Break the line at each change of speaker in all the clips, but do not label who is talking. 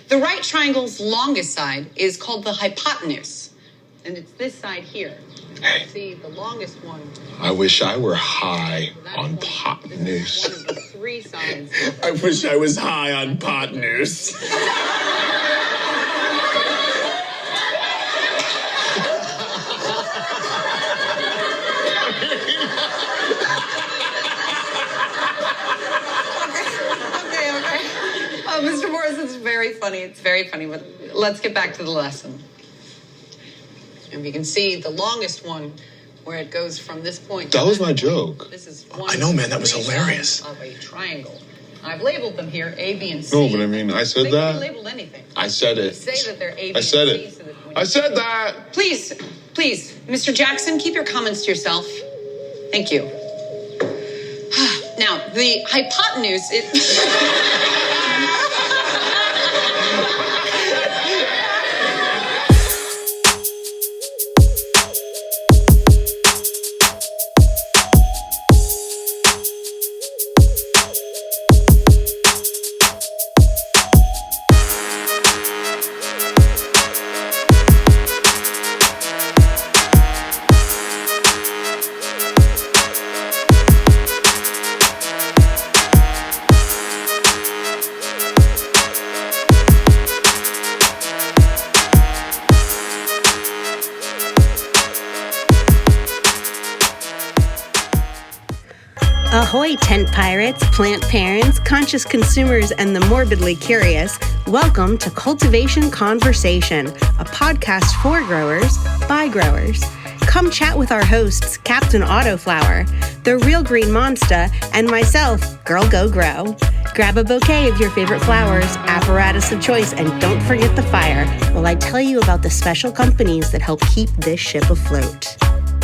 The right triangle's longest side is called the hypotenuse, and it's this side here.
Hey.
See, the longest one.
I wish I were high on pot news.
One of the three sides.
I wish I was high on pot news.
Okay. Mr. Morris, it's very funny. It's very funny, but let's get back to the lesson. And you can see the longest one where it goes from this point.
That was my joke.
This is one.
I know, man. That was hilarious.
Of a triangle. I've labeled them here A, B, and C.
No, but I mean, I said
they
that.
Can be labeled anything.
I said it.
Say that they're A, B,
I said
and C.
it.
So that
I said that.
Please, Mr. Jackson, keep your comments to yourself. Thank you. Now, the hypotenuse
Ahoy, tent pirates, plant parents, conscious consumers, and the morbidly curious. Welcome to Cultivation Conversation, a podcast for growers, by growers. Come chat with our hosts, Captain Autoflower, the Real Green Monster, and myself, Girl Go Grow. Grab a bouquet of your favorite flowers, apparatus of choice, and don't forget the fire while I tell you about the special companies that help keep this ship afloat.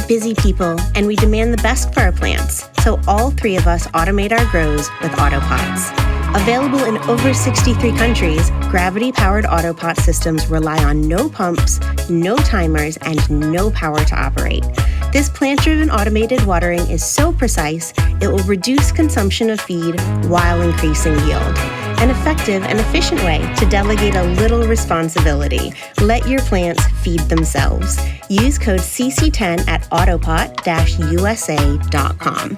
Busy people, and we demand the best for our plants, so all three of us automate our grows with Autopots. Available in over 63 countries, gravity-powered Autopot systems rely on no pumps, no timers, and no power to operate. This plant-driven automated watering is so precise, it will reduce consumption of feed while increasing yield. An effective and efficient way to delegate a little responsibility. Let your plants feed themselves. Use code CC10 at autopot-usa.com.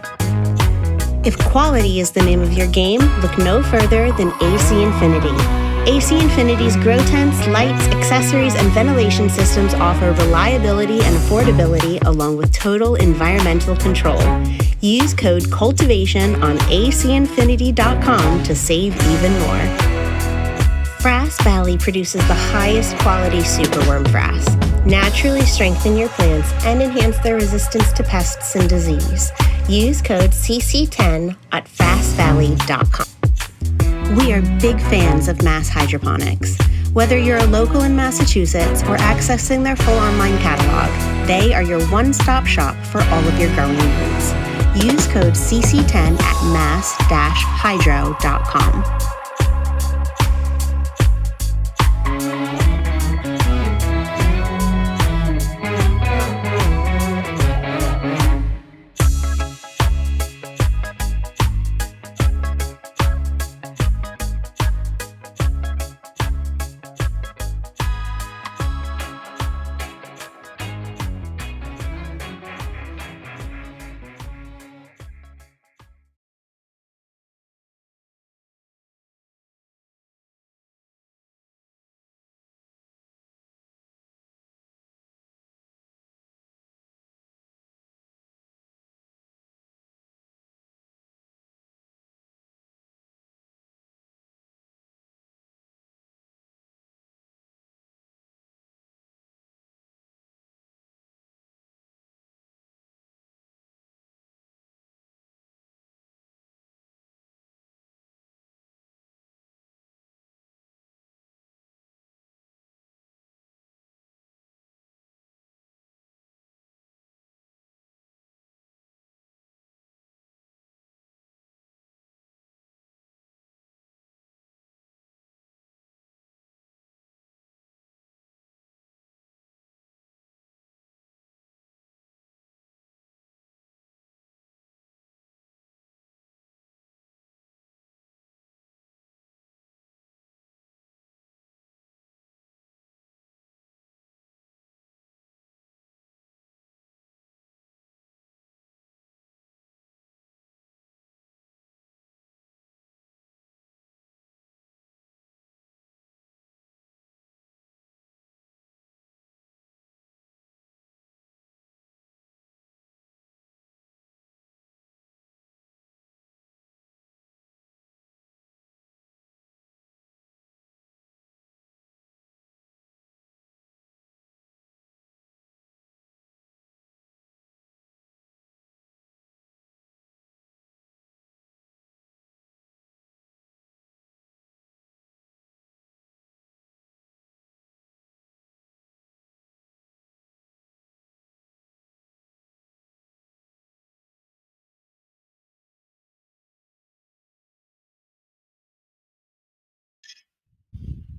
If quality is the name of your game, look no further than AC Infinity. AC Infinity's grow tents, lights, accessories, and ventilation systems offer reliability and affordability along with total environmental control. Use code CULTIVATION on acinfinity.com to save even more. Frass Valley produces the highest quality superworm frass. Naturally strengthen your plants and enhance their resistance to pests and disease. Use code CC10 at frassvalley.com. We are big fans of mass hydroponics. Whether you're a local in Massachusetts or accessing their full online catalog, they are your one-stop shop for all of your growing needs. Use code CC10 at mass-hydro.com.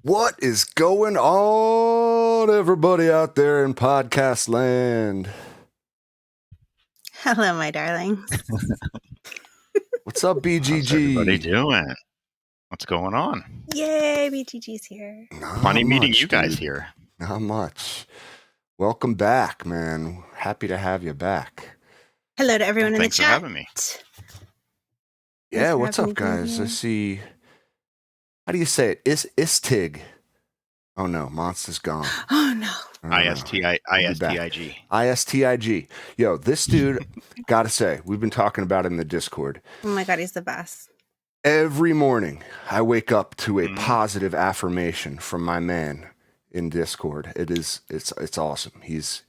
What is going on, everybody out there in podcast land?
Hello, my darlings.
What's up,
How's everybody
BGG?
doing? What's going on?
Yay, BTG's here.
Not
Funny meeting
much,
you guys
dude.
here.
Not much. Welcome back, man. Happy to have you back.
Hello to everyone in the
Thanks for
chat.
having me.
Yeah,
for
what's
having
up,
me being
guys? I
here.
see. How do you say it? Istig. Oh no, Monster's gone.
Oh no.
I don't know.
ISTIG.
ISTIG. Yo, this dude, gotta say, we've been talking about it in the Discord.
Oh my god, he's the best.
Every morning, I wake up to a
Mhm.
positive affirmation from my man in Discord. It's awesome. He's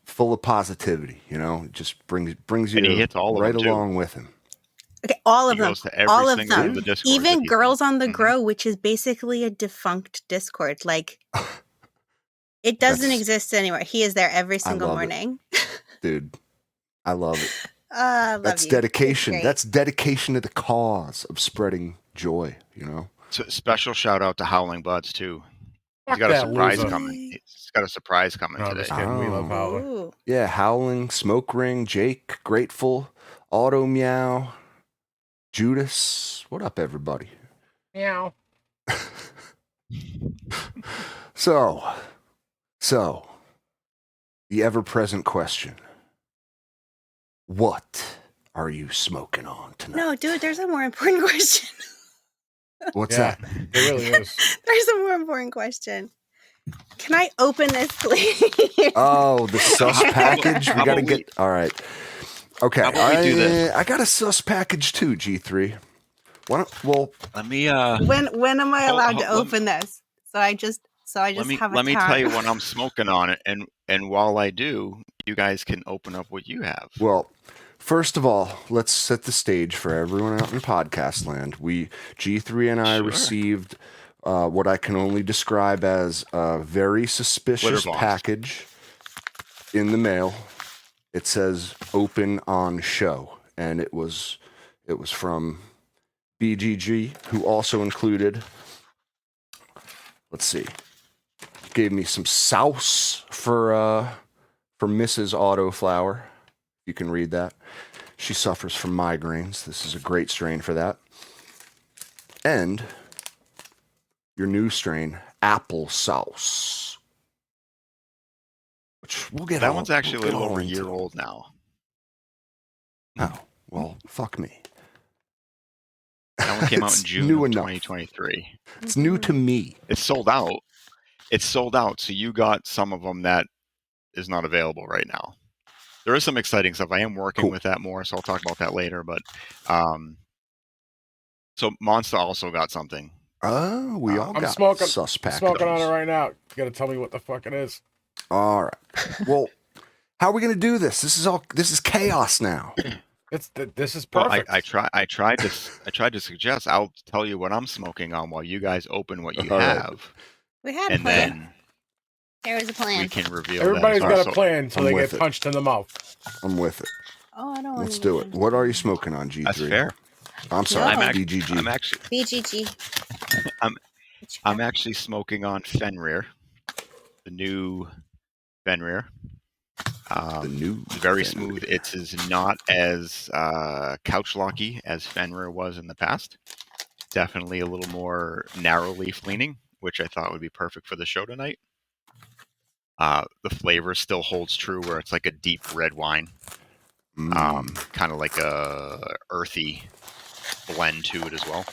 full of positivity, you know. Just brings you
And he hits all of
right
them, too.
along with him.
Okay, all of
He
them.
goes to every
All of
single one
them.
of the Discords
Even
that he's
Girls
in.
on the
Mhm.
Grow, which is basically a defunct Discord. Like, it doesn't
That's-
exist anymore. He is there every single
love it.
morning.
Dude, I love it.
I love
That's
you.
dedication.
It's great.
That's dedication to the cause of spreading joy, you know.
So special shout out to Howling Buds, too.
Fuck
He's got a
that
surprise
loser.
coming. He's got a surprise coming
No,
today.
just kidding. We love
Oh.
Howler.
Ooh.
Yeah, Howling, Smoke Ring, Jake, Grateful, Auto Meow, Judas. What up, everybody?
Meow.
So, the ever-present question. What are you smoking on tonight?
No, dude, there's a more important question.
What's
Yeah.
that?
It really is.
There's a more important question. Can I open this, please?
Oh, the sus package. We
How
gotta
about
get. All right. Okay.
How about we do this?
I got a sus package too, G3. Why don't, well,
Let me
when am I allowed to
Hold-
open this? So I just have a
let me
time.
tell you what I'm smoking on it, and while I do, you guys can open up what you have.
well. First of all, let's set the stage for everyone out in podcast land. G3 and I
Sure.
received what I can only describe as a very suspicious
Glitter bombs.
package in the mail. It says "open on show," and it was from BGG, who also included. Let's see, gave me some sauce for Mrs. Autoflower. You can read that. She suffers from migraines. This is a great strain for that. And your new strain, apple sauce. Which we'll get
That
all-
one's actually
we'll
a
get
little
all
over a
into.
year old now.
Oh, well, fuck me.
That one came out in
It's
June
new
of
enough.
2023.
It's new to me.
It's sold out. It's sold out. So you got some of them that is not available right now. There is some exciting stuff. I am working
Cool.
with that more, so I'll talk about that later. But so Monster also got something.
Oh, we all
I'm
got
smoking-
sus packages.
Smoking on it right now. You gotta tell me what the fuck it is.
All right. Well, how are we going to do this? This is chaos now.
This is
Well,
perfect.
I tried to suggest I'll tell you what I'm smoking on while you guys open what you
All right.
have,
We had a
and
plan.
then
There was a
we
plan.
can reveal.
Everybody's
that as well.
got a plan until
I'm
they
with
get
it.
punched in the mouth.
I'm with it.
Oh, I don't want
Let's do it. What are you smoking on, G3?
That's fair.
I'm sorry,
No.
BGG.
BGG.
I'm actually smoking on Fenrir, the new Fenrir.
the new
It's very
Fenrir.
smooth. It is not as couch locky as Fenrir was in the past. Definitely a little more narrow leaf leaning, which I thought would be perfect for the show tonight. The flavor still holds true, where it's like a deep red wine, kind of like a earthy blend to it as well.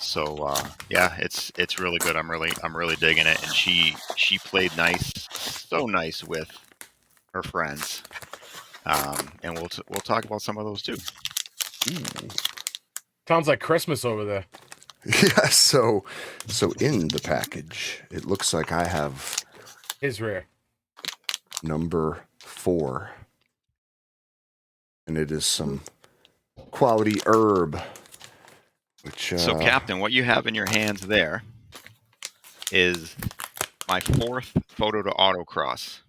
So yeah, it's really good. I'm really digging it, and she played nice, so nice with her friends, and we'll talk about some of those too.
Sounds like Christmas over there.
Yeah, so in the package, it looks like I have
Israel.
number 4. And it is some quality herb. Which
So, Captain, what you have in your hands there is my 4th photo to autocross,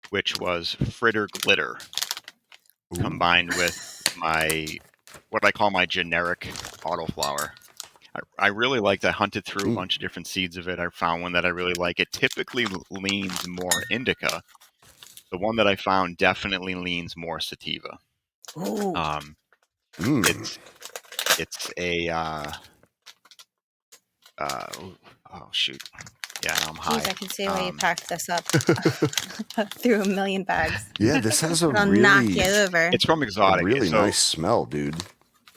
which was Fritter Glitter, combined with my what I call my generic autoflower. I really liked. I hunted through a bunch of different seeds of it. I found one that I really like. It typically leans more indica. The one that I found definitely leans more sativa.
Ooh.
It's a oh shoot, yeah, now I'm high.
Jeez, I can see why you packed this up through a million bags.
Yeah, this has a
It'll knock you
really,
over.
It's from Exotic.
really
so,
nice smell, dude.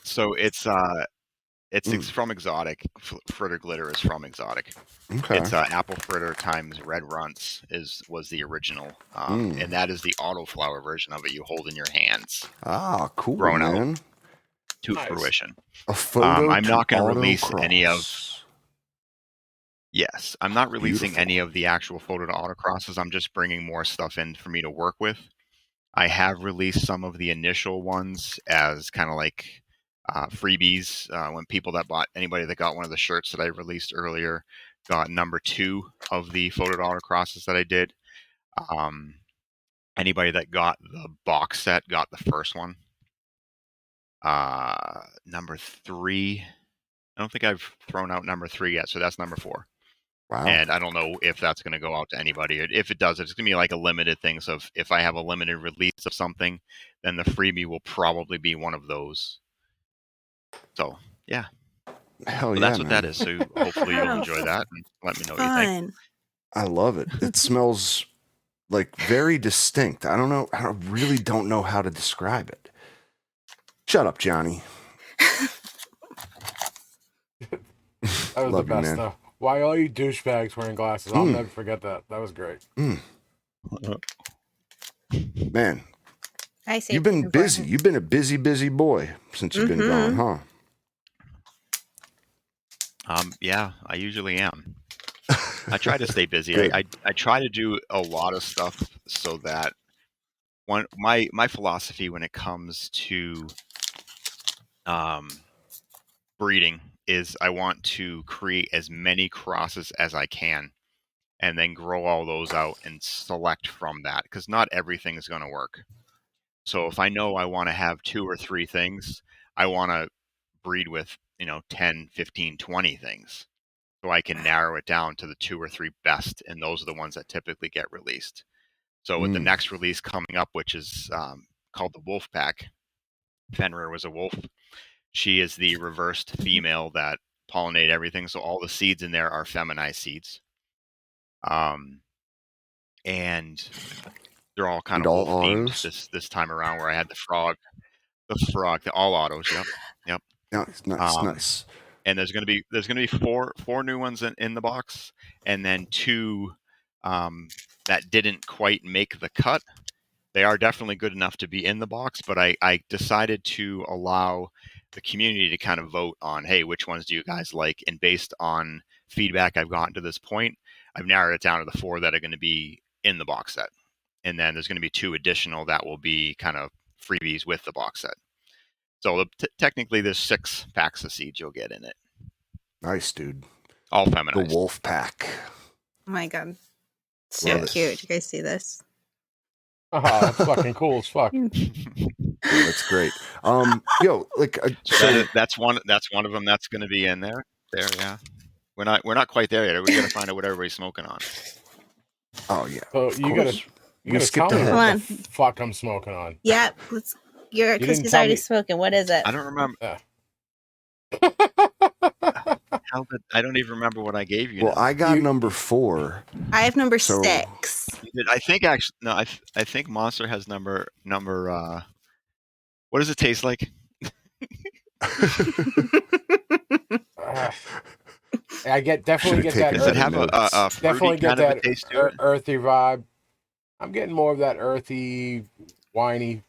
So it's from Exotic. Fritter Glitter is from Exotic.
Okay.
It's apple fritter times red runts was the original, and that is the autoflower version of it. You hold in your hands,
Ah, cool,
grown
man.
out to
Nice.
fruition.
A photo
I'm not going to
auto
release any of.
cross.
Yes, I'm not releasing
Beautiful.
any of the actual photo to autocrosses. I'm just bringing more stuff in for me to work with. I have released some of the initial ones as kind of like freebies. When anybody that got one of the shirts that I released earlier got number 2 of the photo to autocrosses that I did. Anybody that got the box set got the first one. Number 3, I don't think I've thrown out number 3 yet, so that's number 4.
Wow.
And I don't know if that's going to go out to anybody. If it does, it's going to be like a limited thing. So if I have a limited release of something, then the freebie will probably be one of those. So, yeah.
Hell yeah,
That's what
man.
that is. So hopefully you'll enjoy that and let me know what you think.
Fun.
I love it. It smells like very distinct. I don't know. I really don't know how to describe it. Shut up, Johnny.
That was
Love
the
you,
best
man.
stuff. Why all you douchebags wearing glasses? I'll never forget that. That was great.
Man,
I see.
you've been busy. You've been a busy boy since you've been gone, huh?
Yeah, I usually am. I try to stay busy.
Good.
I try to do a lot of stuff so that my philosophy when it comes to breeding is I want to create as many crosses as I can and then grow all those out and select from that because not everything is going to work. So if I know I want to have 2 or 3 things, I want to breed with, 10, 15, 20 things. So I can narrow it down to the 2 or 3 best, and those are the ones that typically get released. So with the next release coming up, which is called the Wolf Pack, Fenrir was a wolf. She is the reversed female that pollinate everything. So all the seeds in there are feminized seeds. And they're all kind of wolf themed this time around where I had the frog, all autos. Yep.
Nice.
And there's going to be four new ones in the box, and then 2 that didn't quite make the cut. They are definitely good enough to be in the box, but I decided to allow the community to kind of vote on, hey, which ones do you guys like? And based on feedback I've gotten to this point, I've narrowed it down to the 4 that are going to be in the box set. And then there's going to be 2 additional that will be kind of freebies with the box set. So technically there's 6 packs of seeds you'll get in it.
Nice, dude.
All feminized.
The Wolf Pack.
Oh my god. So cute. You guys see this?
Oh, that's fucking cool as fuck.
Yeah, that's great. Yo, like
so that's one of them that's going to be in there. Yeah. We're not quite there yet. We got to find out what everybody's smoking on.
Oh yeah.
So you gotta tell me what the fuck I'm smoking on.
Yeah, because he's already spoken. What is it?
I don't remember. I don't even remember what I gave you.
Well, I got number 4.
I have number 6.
I think actually no. I think Monster has number. What does it taste like?
I definitely get that.
Does it have a
definitely get that
taste to it?
Earthy vibe? I'm getting more of that earthy, winey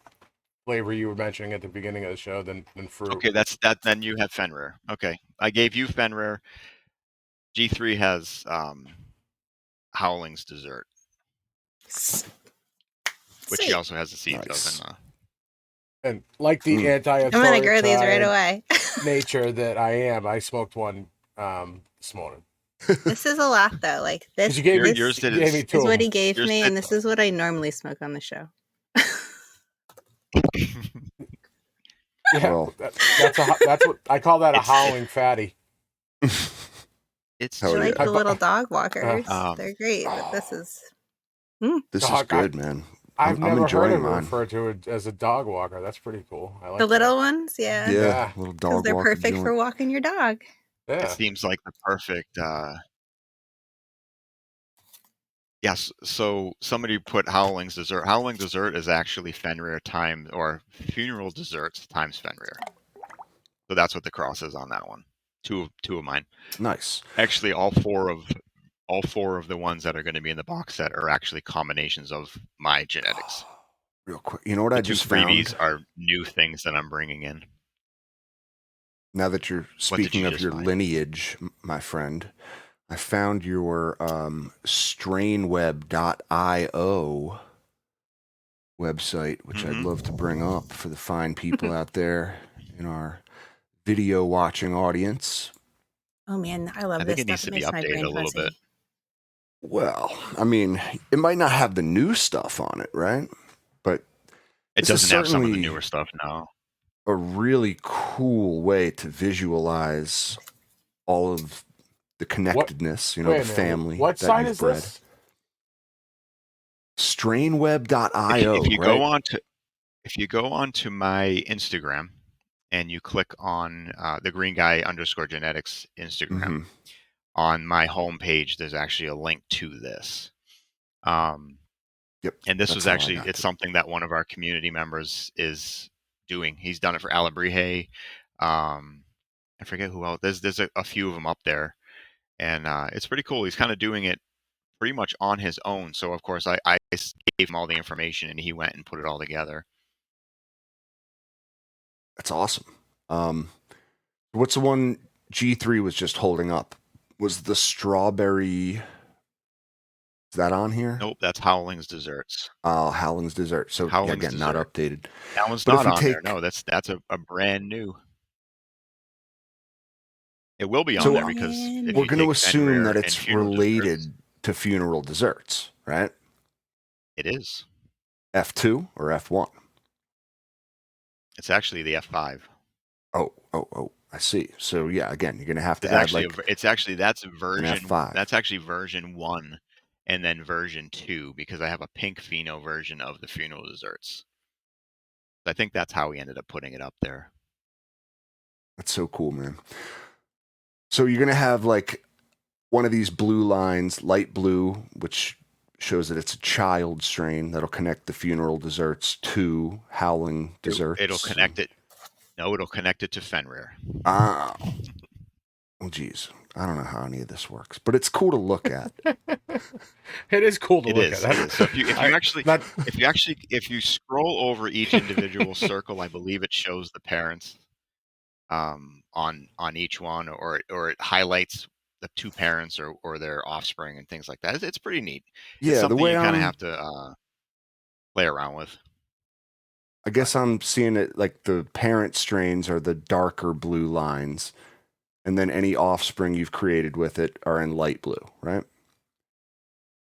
flavor you were mentioning at the beginning of the show than fruit.
Okay, that's that. Then you have Fenrir. Okay, I gave you Fenrir. G3 has Howling's Dessert, which he also has the seeds of.
And like the
I'm gonna grow these right away.
nature that I am, I smoked one this morning.
This is a lot though. Like this,
you gave
yours
me two
is what he gave me, and this is what I normally smoke on the show.
Yeah, that's what I call that a howling fatty.
It's
Oh,
I like
yeah.
the little dog walkers.
Um,
They're great, but this is
This is
Dog,
good, man.
I've
I'm
never heard
enjoying
of it
mine.
referred to it as a dog walker. That's pretty cool. I like
the little
that.
ones, yeah,
Yeah,
Yeah.
little
because
dog
they're
walker
perfect for
joint.
walking your dog.
it
Yeah.
seems like the perfect. Yes. So somebody put Howling's Dessert. Howling Dessert is actually Fenrir time or funeral desserts times Fenrir. So that's what the cross is on that one. Two of mine.
Nice.
Actually, all four of the ones that are going to be in the box set are actually combinations of my genetics.
Real quick. You know what
The
I
two
just
freebies
found?
are new things that I'm bringing in.
Now that you're
What did
speaking
you
of
just
your
find?
lineage, my friend, I found your strainweb.io website, which I'd love to bring up for the fine people out there in our video watching audience.
Oh man, I
I
love
think
this
it needs
stuff. It
to be
makes my
updated
brain
a little bit.
fuzzy.
Well, I mean, it might not have the new stuff on it, right? But
It
this is
doesn't have some of the
certainly
newer stuff now.
a really cool way to visualize all of the connectedness, the
Wait a minute.
family
What
that
site
you've
is
bred.
this?
Strainweb.io,
If you
right?
go on to my Instagram and you click on the green guy _ genetics Instagram, on my homepage, there's actually a link to this.
Yep.
And this
that's
was
how I
actually,
got
it's
to it.
something that one of our community members is doing. He's done it for Alabrije. I forget who else. There's a few of them up there. And it's pretty cool. He's kind of doing it pretty much on his own. So, of course, I gave him all the information and he went and put it all together.
That's awesome. What's the one G3 was just holding up? Was the strawberry? Is that on here?
Nope, that's Howling's Desserts.
Oh, Howling's Dessert. So
Howling's
again, not
Dessert.
updated.
That one's
But if
not
we
on there.
take,
No, that's a brand new. It will be
So
on there because if
we're
you
going to
take
assume
Fenrir
that
and
it's
funeral desserts,
related to funeral desserts, right?
it is.
F2 or F1?
It's actually the F5.
Oh, I see. So yeah, again, you're going to have to
It's
add
actually
like
it's actually that's
an
version
F5.
that's actually version 1 and then version 2 because I have a pink pheno version of the funeral desserts. I think that's how we ended up putting it up there.
That's so cool, man. So you're going to have like one of these blue lines, light blue, which shows that it's a child strain that'll connect the funeral desserts to Howling Desserts.
It'll connect it. No, it'll connect it to Fenrir.
Oh, geez. I don't know how any of this works, but it's cool to look at.
It is cool to
It
look
is.
at.
It is. So if you scroll over each individual circle, I believe it shows the parents on each one, or it highlights the two parents or their offspring and things like that. It's pretty neat. It's
Yeah, the
something
way
you kind of
I'm,
have to play around with.
I guess I'm seeing it like the parent strains are the darker blue lines, and then any offspring you've created with it are in light blue, right?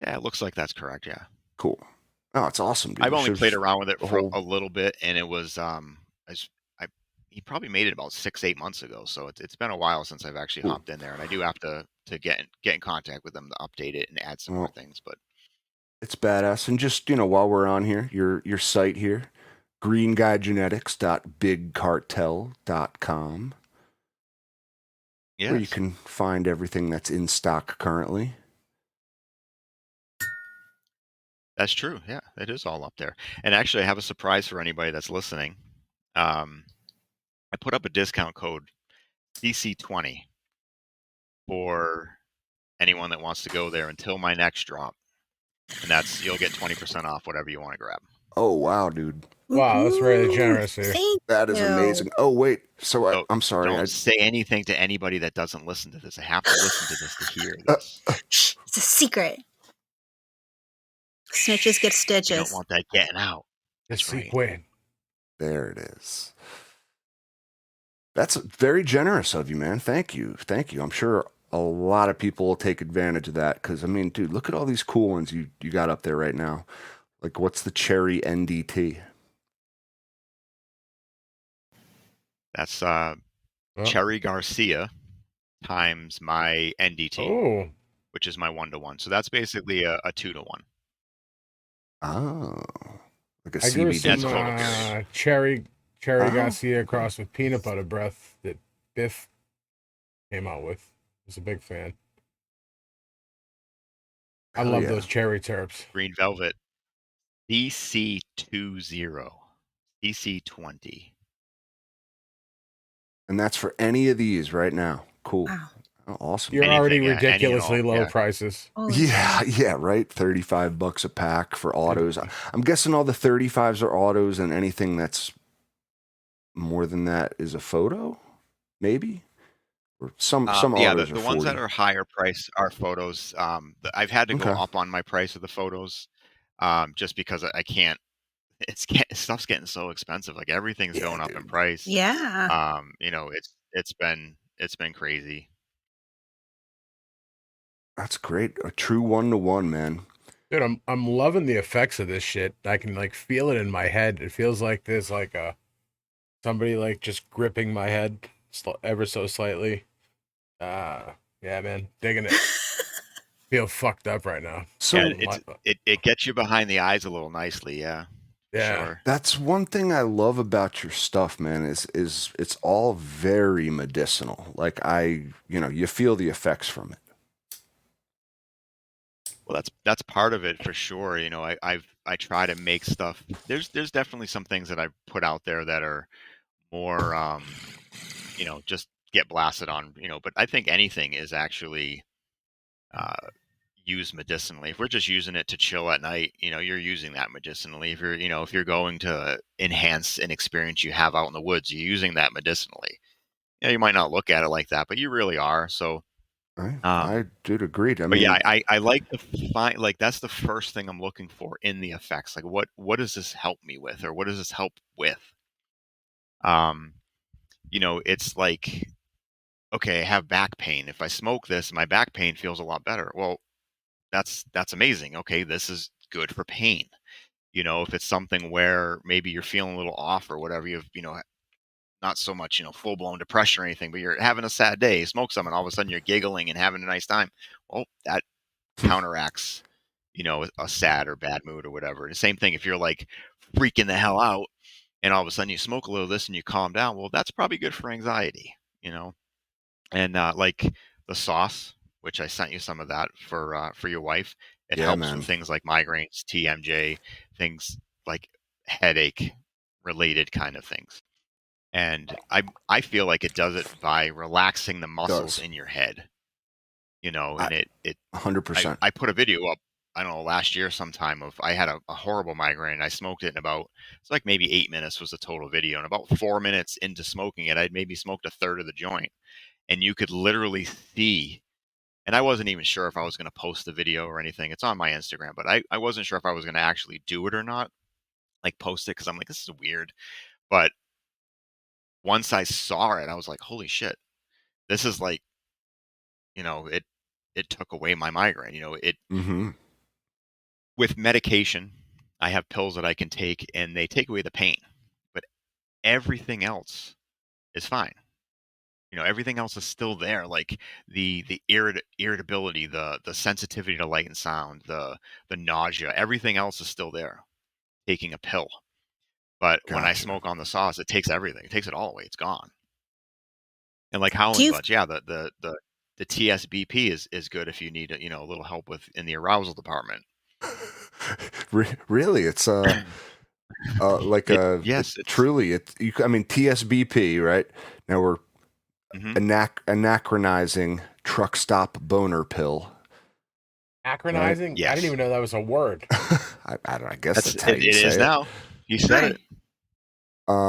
Yeah, it looks like that's correct. Yeah.
Cool. Oh, it's awesome, dude.
I've
It
only
shows
played around with it
the
for
whole.
a little bit, and it was he probably made it about 6-8 months ago, so it's been a while since I've actually
Cool.
hopped in there, and I do have to get in contact with them to update it and add some more
Well,
things. But
it's badass. And just, while we're on here, your site here, greenguygenetics.bigcartel.com, where you
yes,
can find everything that's in stock currently.
that's true. Yeah, it is all up there. And actually, I have a surprise for anybody that's listening. I put up a discount code CC20 for anyone that wants to go there until my next drop, and that's you'll get 20% off whatever you want to grab.
Oh, wow, dude.
Wow, that's really
Ooh,
generous here.
Thank
That is
you.
amazing. Oh, wait. So
So
I'm sorry.
don't say anything to anybody that doesn't listen to this. I have to listen to this to hear this.
Shh, it's a secret. Snitches get
You
stitches.
don't want that getting out.
The
That's right.
sequin.
There it is. That's very generous of you, man. Thank you. Thank you. I'm sure a lot of people will take advantage of that because, I mean, dude, look at all these cool ones you got up there right now. Like, what's the cherry NDT?
That's
Oh.
Cherry Garcia. times my NDT,
Oh,
which is my 1-to-1. So that's basically a 2-to-1.
Oh, like a
I grew
CBD
That's
some
close.
cherry
Oh,
Garcia
okay.
crossed with peanut butter breath that Biff came out with. I was a big fan. I
Hell
love
yeah.
those cherry terps.
Green Velvet, CC20, CC20.
And that's for any of these right now. Cool.
Wow.
Oh, awesome.
You're already
Anything, yeah, any and
ridiculously
all,
low
yeah.
prices.
Holy
Yeah,
shit.
yeah, right. $35 a pack for autos. I'm guessing all the 35s are autos, and anything that's more than that is a photo, maybe? Or some
Yeah,
autos are
the ones that
40.
are higher price are photos. I've had to go
Okay.
up on my price of the photos, just because I can't. Stuff's getting so expensive. Like everything's
Yeah,
going up in
dude.
price.
Yeah.
It's been crazy.
That's great. A true 1-to-1, man.
Dude, I'm loving the effects of this shit. I can like feel it in my head. It feels like there's like a somebody like just gripping my head ever so slightly. Yeah, man, digging it. Feel fucked up right now.
Yeah,
So
it gets you behind the eyes a little nicely. Yeah, for
Yeah,
sure.
that's one thing I love about your stuff, man, is it's all very medicinal. Like you feel the effects from it.
Well, that's part of it for sure. I try to make stuff. There's definitely some things that I put out there that are more just get blasted on. But I think anything is actually uh, used medicinally. If we're just using it to chill at night, you're using that medicinally. If you're going to enhance an experience you have out in the woods, you're using that medicinally. Yeah, you might not look at it like that, but you really are. So,
I
um,
did agreed. I
but yeah,
mean,
I like to find like that's the first thing I'm looking for in the effects. Like what does this help me with, or what does this help with? Um, it's like, okay, I have back pain. If I smoke this, my back pain feels a lot better. Well, that's amazing. Okay, this is good for pain. If it's something where maybe you're feeling a little off or whatever, not so much, full blown depression or anything, but you're having a sad day, smoke some, and all of a sudden you're giggling and having a nice time. Well, that counteracts, a sad or bad mood or whatever. The same thing if you're like freaking the hell out and all of a sudden you smoke a little of this and you calm down. Well, that's probably good for anxiety, you know. And like the sauce, which I sent you some of that for your wife. It
yeah,
helps with
man.
things like migraines, TMJ, things like headache related kind of things. And I feel like it does it by relaxing the muscles
Does.
in your head,
I
and it
100%.
I put a video up, I don't know, last year sometime of I had a horrible migraine. I smoked it in about it's like maybe 8 minutes was the total video, and about 4 minutes into smoking it, I'd maybe smoked a third of the joint, and you could literally see. And I wasn't even sure if I was going to post the video or anything. It's on my Instagram, but I wasn't sure if I was going to actually do it or not, like post it, because I'm like, this is weird. But once I saw it, I was like, holy shit, this is like, it took away my migraine. It
Mm-hmm.
with medication, I have pills that I can take and they take away the pain, but everything else is fine. Everything else is still there, like the irritability, the sensitivity to light and sound, the nausea, everything else is still there. Taking a pill, but when I
Gotcha.
smoke on the sauce, it takes everything. It takes it all away. It's gone. And like
Do
howling
you
buds, yeah, the TSBP is good if you need a little help with in the arousal department.
Really, it's like
It
it
yes, it's
truly I mean TSBP, right? Now we're
hmm
anachronizing truck stop boner pill, right?
acronizing. I didn't
yes.
even know that was a word.
I guess
That's
that's how
it,
you
it is
say it.
now. You said
Hi.
it.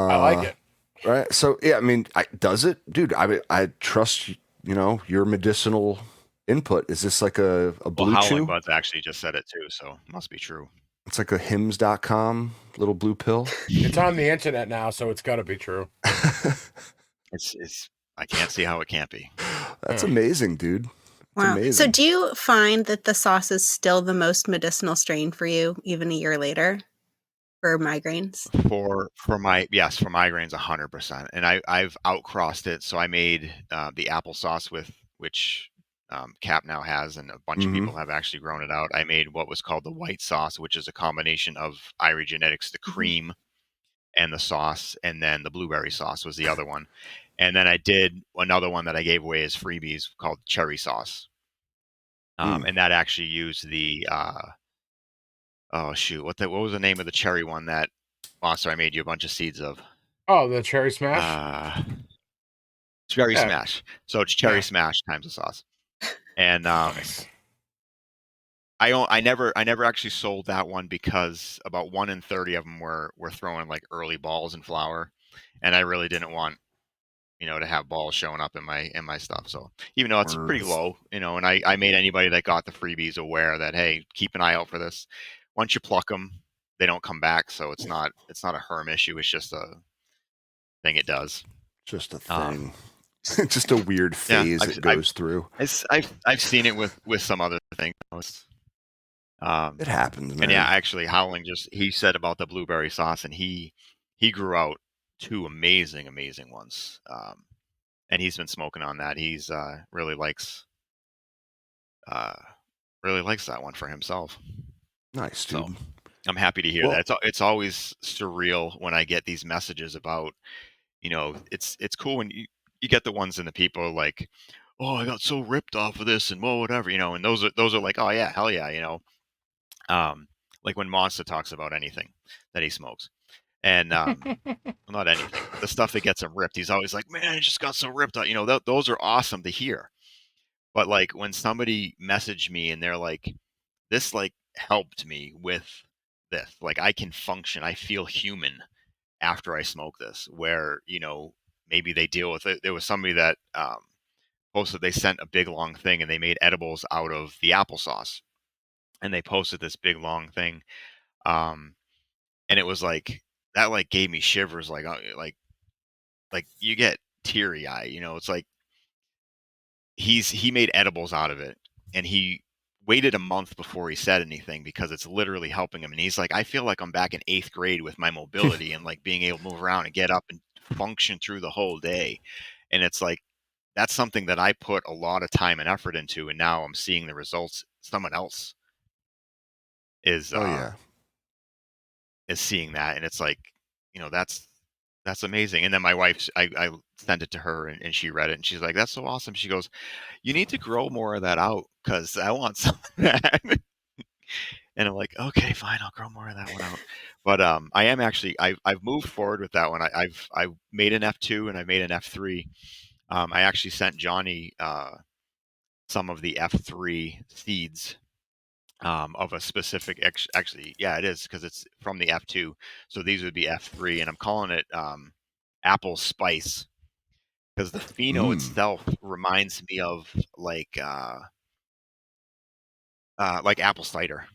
I like
Uh,
it.
right. So yeah, I mean, does it, dude? I trust your medicinal input. Is this like a
Well,
blue
Howling
chew?
Buds actually just said it too, so it must be true.
It's like a hims.com little blue pill.
It's on the internet now, so it's got to be true.
It's I can't see how it can't be.
That's
Huh.
amazing, dude. It's
Wow. So
amazing.
do you find that the sauce is still the most medicinal strain for you, even a year later, for migraines?
For migraines 100%. And I've outcrossed it. So I made the applesauce with which Cap now has, and a bunch of people have actually grown it out. I made what was called the white sauce, which is a combination of Irie Genetics, the cream, and the sauce, and then the blueberry sauce was the other one. And then I did another one that I gave away as freebies called cherry sauce. And that actually used the oh shoot, what was the name of the cherry one that Monster I made you a bunch of seeds of?
Oh, the cherry smash.
Cherry
Yeah.
smash. So it's cherry
Yeah.
smash times the sauce. And
Nice.
I never actually sold that one because about 1 in 30 of them were throwing like early balls in flower, and I really didn't want to have balls showing up in my stuff. So even though it's pretty low, and I made anybody that got the freebies aware that, hey, keep an eye out for this. Once you pluck them, they don't come back, so it's not a herm issue. It's just a thing it does.
Just a thing. Just a weird phase it goes through.
I've seen it with some other things.
It happens, man.
And yeah, actually, Howling he said about the blueberry sauce, and he grew out 2 amazing ones. And he's been smoking on that. He's really likes that one for himself.
Nice, dude.
So I'm happy to hear that. It's always surreal when I get these messages about, it's cool when you get the ones and the people are like, oh, I got so ripped off of this and whatever, and those are like, oh yeah, hell yeah, like when Monster talks about anything that he smokes. And well, not anything, but the stuff that gets him ripped, he's always like, man, I just got so ripped out. Those are awesome to hear. But like when somebody messaged me and they're like, this like helped me with this, like I can function, I feel human after I smoke this, where maybe they deal with it. There was somebody that posted, they sent a big long thing and they made edibles out of the applesauce, and they posted this big long thing, and it was like that, like gave me shivers, like you get teary eye. It's like he made edibles out of it, and he waited a month before he said anything because it's literally helping him. And he's like, I feel like I'm back in 8th grade with my mobility and like being able to move around and get up and function through the whole day. And it's like, that's something that I put a lot of time and effort into, and now I'm seeing the results. Someone else is is seeing that, and it's like, that's amazing. And then my wife, I sent it to her, and she read it, and she's like, that's so awesome. She goes, you need to grow more of that out because I want some of that. And I'm like, okay, fine, I'll grow more of that one out. But I am actually, I've moved forward with that one. I've made an F2 and I made an F3. I actually sent Johnny some of the F3 seeds of a specific, actually, yeah, it is, because it's from the F2. So these would be F3, and I'm calling it apple spice, because the pheno itself reminds me of like apple cider,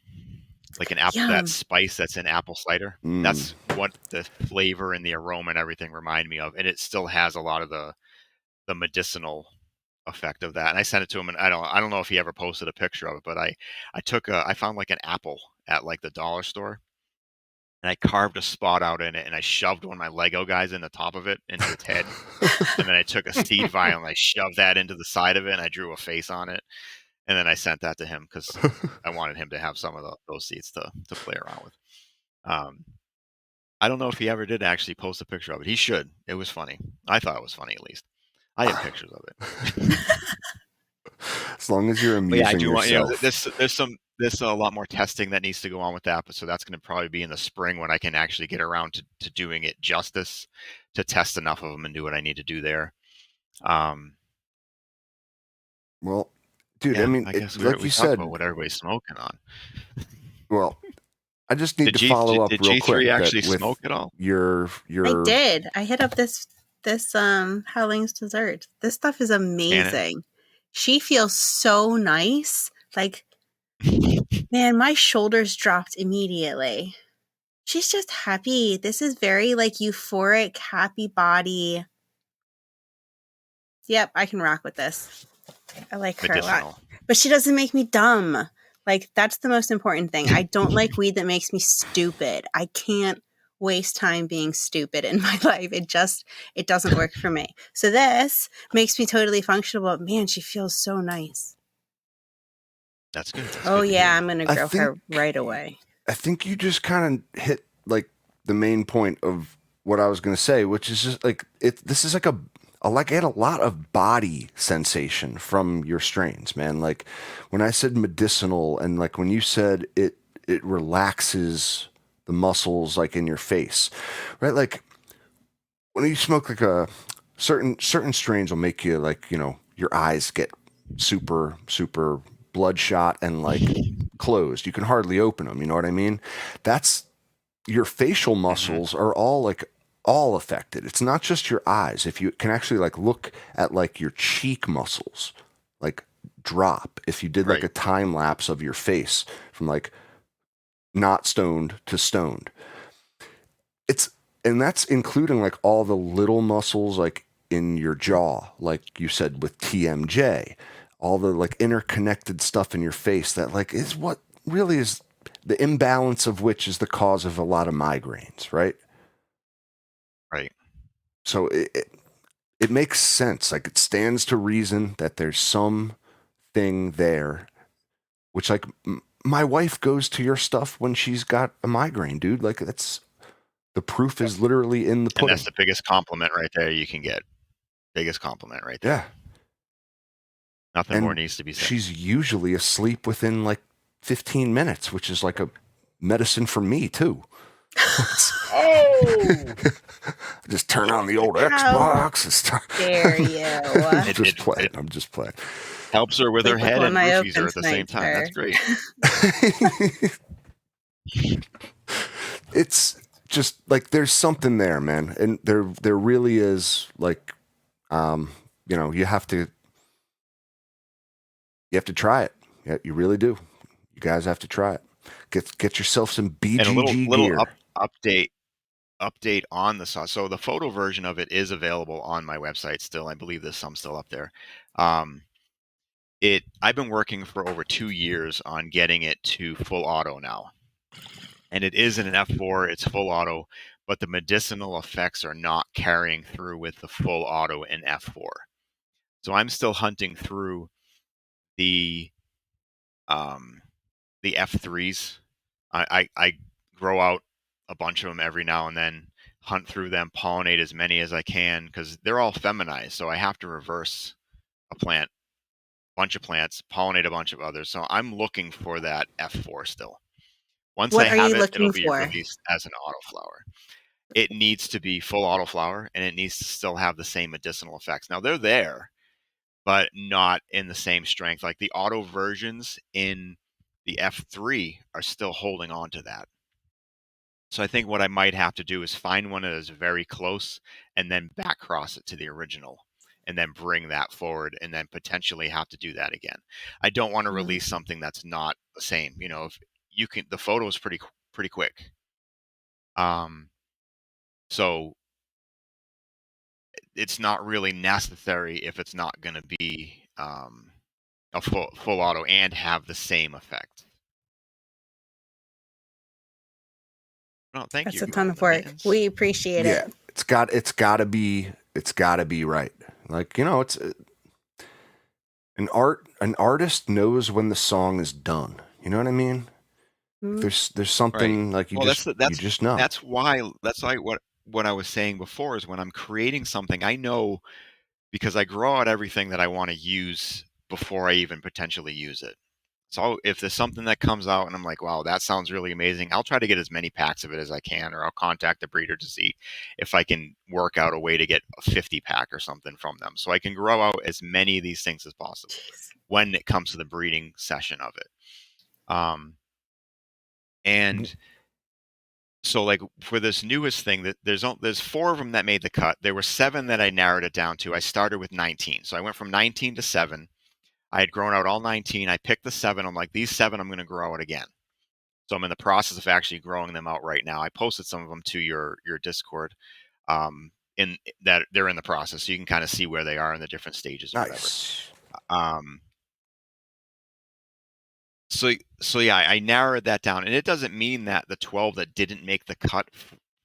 like an apple, that spice that's in apple cider. That's what the flavor and the aroma and everything remind me of, and it still has a lot of the medicinal effect of that. And I sent it to him, and I don't know if he ever posted a picture of it, but I found like an apple at like the dollar store, and I carved a spot out in it, and I shoved one of my Lego guys in the top of it into its head. And then I took a seed vial and I shoved that into the side of it, and I drew a face on it. And then I sent that to him because I wanted him to have some of those seeds to play around with. I don't know if he ever did actually post a picture of it. He should. It was funny. I thought it was funny, at least. I have pictures of it.
As long as you're amusing
I do
yourself.
Want, there's a lot more testing that needs to go on with that, but so that's going to probably be in the spring when I can actually get around to doing it justice, to test enough of them and do what I need to do there.
Well, dude,
yeah,
I mean,
I guess
like
we
you
talked
said,
about what everybody's smoking on.
Well, I just need to follow up real quick.
Did G3 actually smoke at all?
I did. I hit up this Howling's dessert. This stuff is amazing. She feels so nice. Like, man, my shoulders dropped immediately. She's just happy. This is very like euphoric, happy body. Yep, I can rock with this. I like her a lot. But she doesn't make me dumb. Like, that's the most important thing. I don't like weed that makes me stupid. I can't waste time being stupid in my life. It doesn't work for me. So this makes me totally functional, but man, she feels so nice.
That's good. That's
Oh
good to
yeah,
hear.
I'm going to
I
grow
think-
her right away.
I think you just kind of hit like the main point of what I was going to say, which is just like this is like I get a lot of body sensation from your strains, man. Like when I said medicinal, and like when you said it relaxes the muscles like in your face, right? Like when you smoke like a certain strains will make you like, you know, your eyes get super bloodshot and like closed. You can hardly open them. You know what I mean? That's your facial muscles are all affected. It's not just your eyes. If you can actually like look at like your cheek muscles, like drop. If you did like
Right.
a time lapse of your face from like not stoned to stoned, and that's including like all the little muscles like in your jaw, like you said with TMJ, all the like interconnected stuff in your face that like is what really is the imbalance of which is the cause of a lot of migraines, right?
Right.
So it makes sense. Like it stands to reason that there's some thing there, which like my wife goes to your stuff when she's got a migraine, dude. Like that's the proof is literally in the
And that's
pudding.
the biggest compliment right there you can get. Biggest compliment right there.
Yeah.
Nothing
And
more needs to be said.
she's usually asleep within like 15 minutes, which is like a medicine for me too.
Oh,
Just turn on the old
How
Xbox and start.
dare you?
I'm
It-
just
it-
playing.
it-
I'm just playing.
Helps her with her
Sleep with
head
one
and
eye
roofies her
open
at the same
tonight,
time. That's
sir.
great.
It's just like there's something there, man, and there really is. Like, you know, you have to try it. Yeah, you really do. You guys have to try it. Get yourself some BGG
And a little
gear.
update on the sauce. So the photo version of it is available on my website still. I believe there's some still up there. I've been working for over 2 years on getting it to full auto now. And it is in an F4, it's full auto, but the medicinal effects are not carrying through with the full auto in F4. So I'm still hunting through the F3s. I grow out a bunch of them every now and then, hunt through them, pollinate as many as I can because they're all feminized. So I have to reverse a bunch of plants, pollinate a bunch of others. So I'm looking for that F4 still. Once I
What are
have
you
it, it'll
looking
be
for?
released as an autoflower. It needs to be full autoflower and it needs to still have the same medicinal effects. Now they're there, but not in the same strength. Like the auto versions in the F3 are still holding on to that. So I think what I might have to do is find one that is very close and then back cross it to the original and then bring that forward and then potentially have to do that again. I don't want to release something that's not the same. You know, if you can, the photo is pretty quick. So it's not really necessary if it's not going to be a full auto and have the same effect. No, thank
That's
you.
a ton of
The
work.
maintenance.
We appreciate
Yeah,
it.
it's got to be right. Like, you know, it's an artist knows when the song is done. You know what I mean? There's something like you
Well,
you just know.
that's why what I was saying before is when I'm creating something, I know because I grow out everything that I want to use before I even potentially use it. So if there's something that comes out and I'm like, wow, that sounds really amazing, I'll try to get as many packs of it as I can, or I'll contact the breeder to see if I can work out a way to get a 50 pack or something from them. So I can grow out as many of these things as possible when it comes to the breeding session of it. And so like for this newest thing, that there's 4 of them that made the cut. There were 7 that I narrowed it down to. I started with 19. So I went from 19 to 7. I had grown out all 19. I picked the 7. I'm like, these 7 I'm going to grow out again. So I'm in the process of actually growing them out right now. I posted some of them to your Discord, in that they're in the process, so you can kind of see where they are in the different stages or
Nice.
whatever. So yeah, I narrowed that down, and it doesn't mean that the 12 that didn't make the cut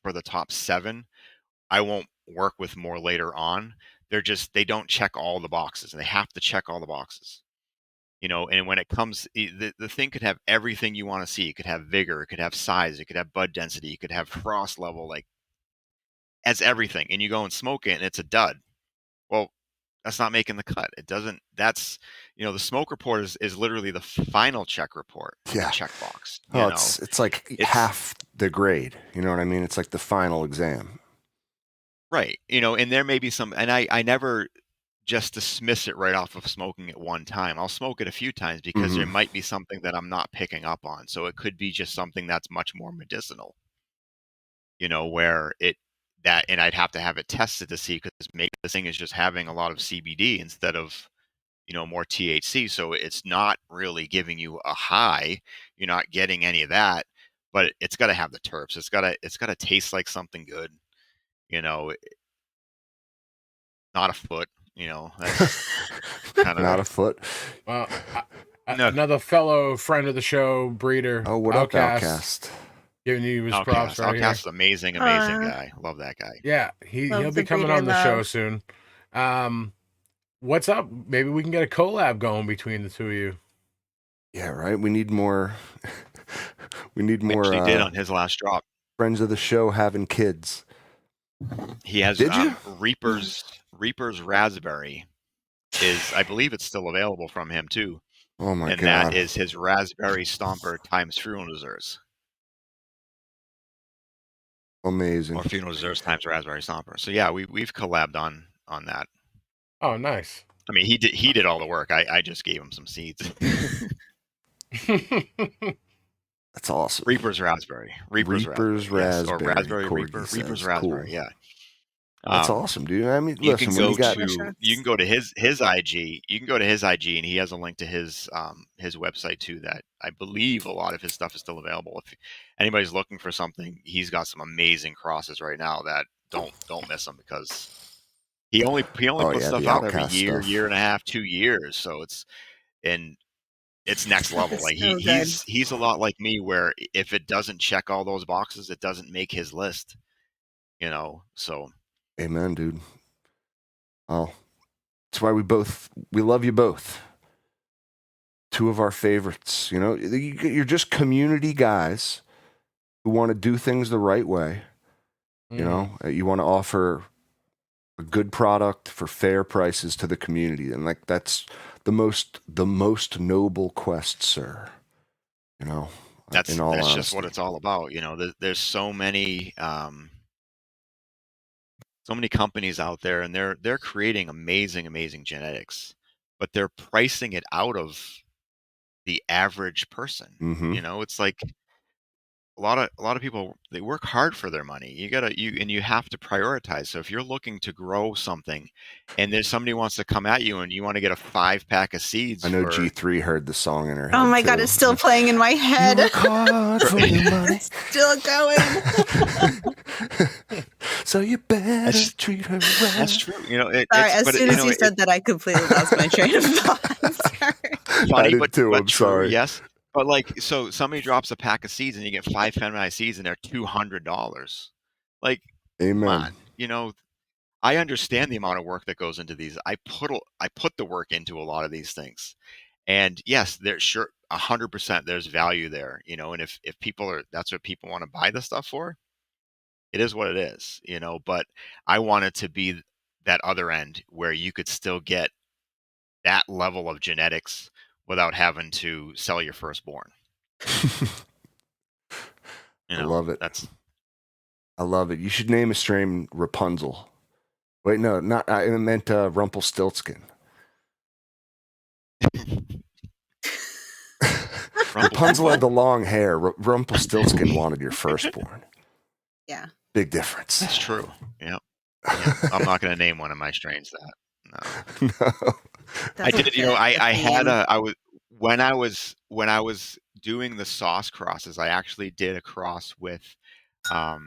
for the top 7, I won't work with more later on. They don't check all the boxes, and they have to check all the boxes. And when it comes, the thing could have everything you want to see. It could have vigor, it could have size, it could have bud density, it could have frost level, like as everything. And you go and smoke it, and it's a dud. Well, that's not making the cut. It doesn't. The smoke report is literally the final check report,
Yeah.
the check box.
Oh, it's like half the grade. You know what I mean? It's like the final exam.
Right. And there may be some, and I never just dismiss it right off of smoking it one time. I'll smoke it a few times because there might be something that I'm not picking up on. So it could be just something that's much more medicinal, where and I'd have to have it tested to see, because maybe this thing is just having a lot of CBD instead of, more THC. So it's not really giving you a high. You're not getting any of that, but it's got to have the terps. It's got to taste like something good, not a foot. That's kind of
not a foot.
Well,
No.
another fellow friend of the show, breeder.
Oh, what up, Outcast?
Giving you his props right
Outcast is amazing guy. Love that guy.
here. Yeah, he'll be coming on the show soon. What's up? Maybe we can get a collab going between the two of you.
Yeah, right. We need more. We need more.
He did on his last drop.
Friends of the show having kids.
He has.
Did you?
Reaper's Raspberry is, I believe, it's still available from him too.
Oh my god!
And that is his Raspberry Stomper times Funeral Desserts.
Amazing.
Or Funeral Desserts times Raspberry Stomper. So yeah, we've collabed on that.
Oh, nice.
I mean, he did all the work. I just gave him some seeds.
That's awesome.
Reaper's Raspberry.
Reaper's Raspberry.
Yes. Or Raspberry
Corgi
Reaper.
says.
Reaper's Raspberry.
Cool.
Yeah.
That's awesome, dude. I mean,
You
listen,
can go to his IG. You can go to his IG, and he has a link to his website too. That I believe a lot of his stuff is still available. If anybody's looking for something, he's got some amazing crosses right now. That don't miss them, because he only puts stuff out every year, year and a half, 2 years. So it's next level. Like he's a lot like me, where if it doesn't check all those boxes, it doesn't make his list. So.
Amen, dude. Oh, that's why we love you both. Two of our favorites. You're just community guys who want to do things the right way. You want to offer a good product for fair prices to the community, and like that's the most noble quest, sir.
That's
honesty.
just what it's all about. There's so many companies out there, and they're creating amazing genetics, but they're pricing it out of the average person. It's like a lot of people, they work hard for their money. You have to prioritize. So if you're looking to grow something, and there's somebody who wants to come at you, and you want to get a 5-pack of seeds.
I know G3 heard the song in her head.
Oh my God, it's still playing in my head.
You work hard for your money.
It's still going.
So you better treat her right.
That's true.
Sorry, as soon as you said that, I completely lost my train of thought. Sorry.
Funny,
but
true,
I'm sorry.
Yes. But so somebody drops a pack of seeds, and you get 5 feminized seeds, and they're $200. Like,
amen.
Come on. I understand the amount of work that goes into these. I put the work into a lot of these things, and yes, there's sure 100% there's value there. And if that's what people want to buy the stuff for, it is what it is. But I want it to be that other end where you could still get that level of genetics without having to sell your firstborn.
I love it. I love it. You should name a strain Rapunzel. Wait, no, not. I meant Rumpelstiltskin. Rapunzel had the long hair. Rumpelstiltskin wanted your firstborn.
Yeah.
Big difference.
That's true. Yeah. I'm not going to name one of my strains that. No. I did. When I was doing the sauce crosses, I actually did a cross with, I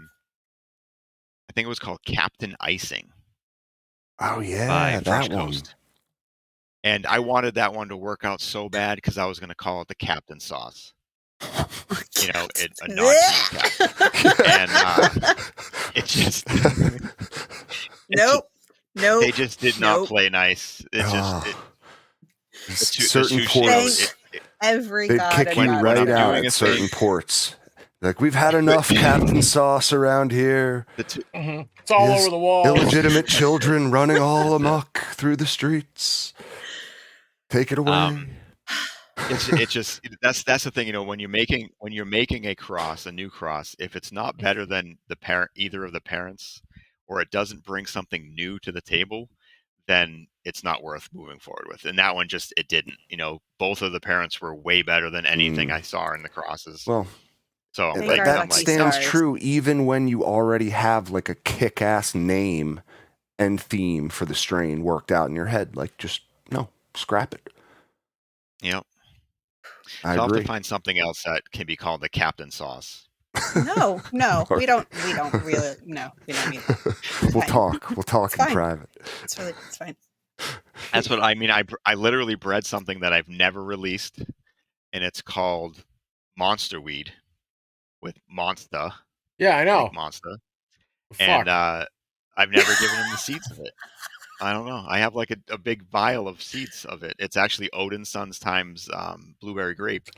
think it was called Captain Icing.
Oh yeah, that one.
And I wanted that one to work out so bad, because I was going to call it the Captain Sauce. a non-cheese captain. And it just
Nope.
they just did not play nice. It just the
certain
sushi.
ports,
Every
they'd
god
kick
and
you
when
right
I'm
out
doing
at
a
certain
thing-
ports. Like, we've had enough Captain Sauce around here.
It's all
Yes,
over the walls.
Illegitimate children running all amok through the streets. Take it away.
It just that's the thing, when you're making a new cross, if it's not better than either of the parents, or it doesn't bring something new to the table, then it's not worth moving forward with. And that one it didn't. Both of the parents were way better than anything I saw in the crosses.
Well,
So
Thank
like
our
that
I'm like,
stands
stars.
true even when you already have like a kick-ass name and theme for the strain worked out in your head. Like, just no, scrap it.
yep.
I
So I'll have
agree.
to find something else that can be called the Captain Sauce.
No, we don't really. No, we don't need that.
We'll
fine.
talk. We'll talk
It's
in
fine.
private.
It's fine.
That's what I mean. I literally bred something that I've never released, and it's called Monster Weed with Monster.
Yeah, I know.
Like Monster.
Fuck.
And I've never given him the seeds of it. I don't know. I have like a big vial of seeds of it. It's actually Odin Sons times blueberry grape.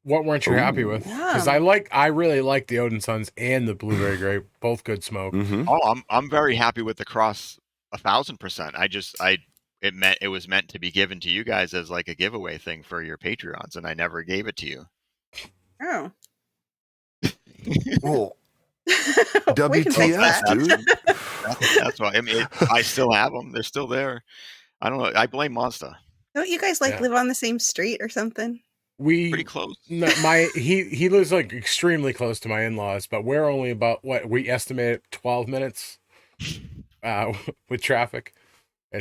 What weren't you happy with? Because I really like the Odin Sons and the blueberry grape, both good smoke.
Mm-hmm.
Oh, I'm very happy with the cross 1,000%. It was meant to be given to you guys as like a giveaway thing for your Patreons, and I never gave it to you.
Oh.
Well,
We can fix
WTF,
that.
dude?
That's why. I mean, I still have them. They're still there. I don't know. I blame Monster.
Don't you guys live on the same street or something?
Pretty close.
No, he lives like extremely close to my in-laws, but we're only about we estimate 12 minutes with traffic.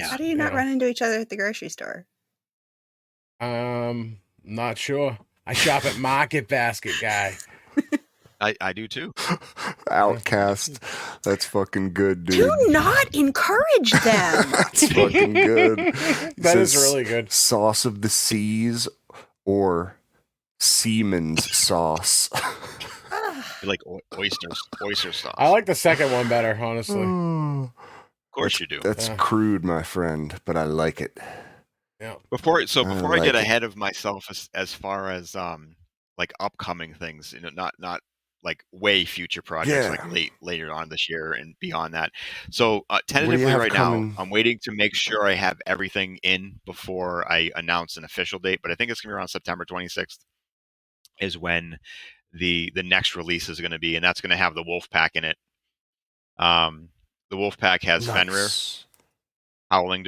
How do you not run into each other at the grocery store?
Not sure. I shop at Market Basket, guy.
I do too.
Outcast. That's fucking good, dude.
Do not encourage them.
That's fucking good.
That is really good.
Sauce of the seas or Siemens sauce.
Like oyster sauce.
I like the second one better, honestly.
Of course you do.
That's crude, my friend, but I like it.
Yeah.
Before I get
it.
ahead of myself as far as like upcoming things, not like way future projects, like later on this year and beyond that. So tentatively right now, I'm waiting to make sure I have everything in before I announce an official date. But I think it's gonna be around September 26th is when the next release is going to be, and that's going to have the Wolf Pack in it. The Wolf Pack has Fenrir, Howling's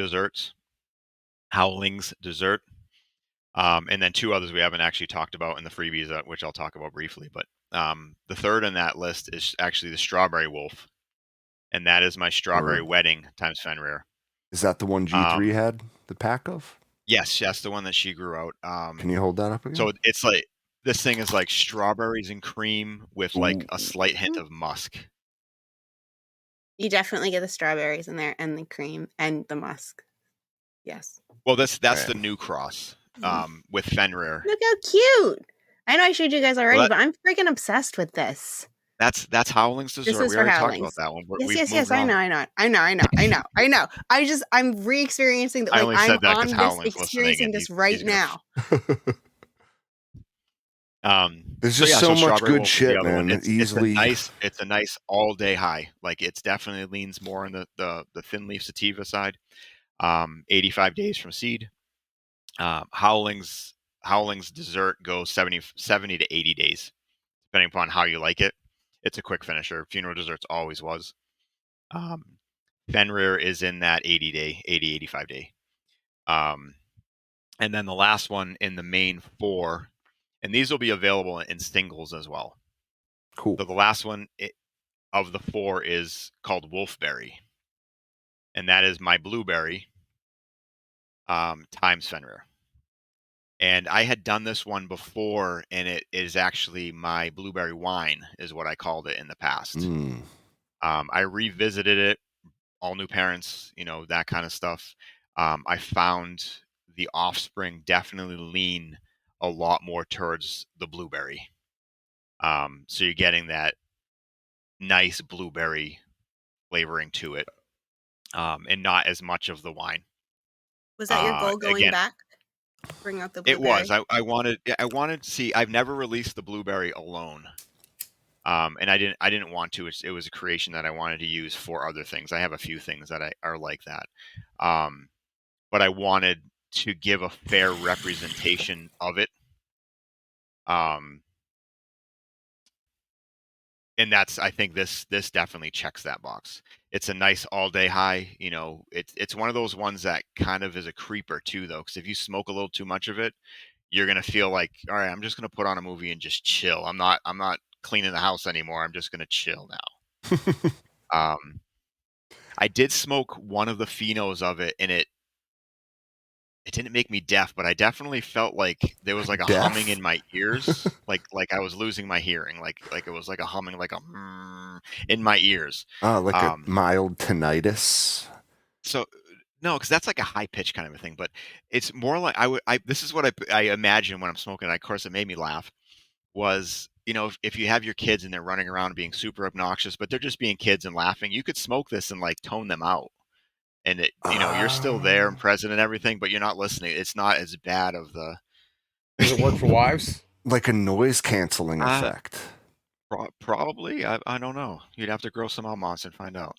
Dessert, and then two others we haven't actually talked about in the freebies, which I'll talk about briefly. But the third on that list is actually the Strawberry Wolf, and that is my Strawberry Wedding times Fenrir.
Is that the one G3 had the pack of?
Yes, the one that she grew out.
Can you hold that up again?
So it's like, this thing is like strawberries and cream with like a slight hint of musk.
You definitely get the strawberries in there and the cream and the musk. Yes.
Well, that's the new cross with Fenrir.
Look how cute. I know I showed you guys already, but I'm freaking obsessed with this.
That's Howling's Dessert.
This is
we
for
already
Howling's.
talked about that one.
Yes. I know. I'm re-experiencing that.
I
Like,
only said that
I'm
because
on
Howling's
this, experiencing this right now.
There's just so much good shit, man.
It's a nice all day high. Like, it's definitely leans more on the thin leaf sativa side. 85 days from seed. Howling's Dessert goes 70 to 80 days, depending upon how you like it. It's a quick finisher. Funeral Desserts always was. Fenrir is in that 85 day. And then the last one in the main 4, and these will be available in singles as well.
Cool.
So the last one of the 4 is called Wolfberry, and that is my blueberry times Fenrir. And I had done this one before, and it is actually my blueberry wine, is what I called it in the past. I revisited it, all new parents, that kind of stuff. I found the offspring definitely lean a lot more towards the blueberry. So you're getting that nice blueberry flavoring to it, and not as much of the wine.
Was that your goal going
Again,
back? Bring out the
it was.
blueberry?
I wanted to see. I've never released the blueberry alone, and I didn't want to. It was a creation that I wanted to use for other things. I have a few things that are like that, um, but I wanted to give a fair representation of it. Um, and that's I think this definitely checks that box. It's a nice all day high. You know, it's one of those ones that kind of is a creeper too, though, because if you smoke a little too much of it, you're gonna feel like, all right, I'm just gonna put on a movie and just chill. I'm not cleaning the house anymore. I'm just gonna chill now. I did smoke one of the phenos of it, and it didn't make me deaf, but I definitely felt like there was like a humming
Deaf?
in my ears, like I was losing my hearing, like it was like a humming, like a in my ears.
Like a
Um,
mild tinnitus.
so no, because that's like a high pitch kind of a thing, but it's more like this is what I imagine when I'm smoking. And of course, it made me laugh. Was, you know, if you have your kids and they're running around being super obnoxious, but they're just being kids and laughing, you could smoke this and like tone them out. And it, you know, you're still there and present and everything, but you're not listening. It's not as bad of the
Does it work for wives?
Like a noise canceling
uh
effect.
probably. I don't know. You'd have to grow some almonds and find out.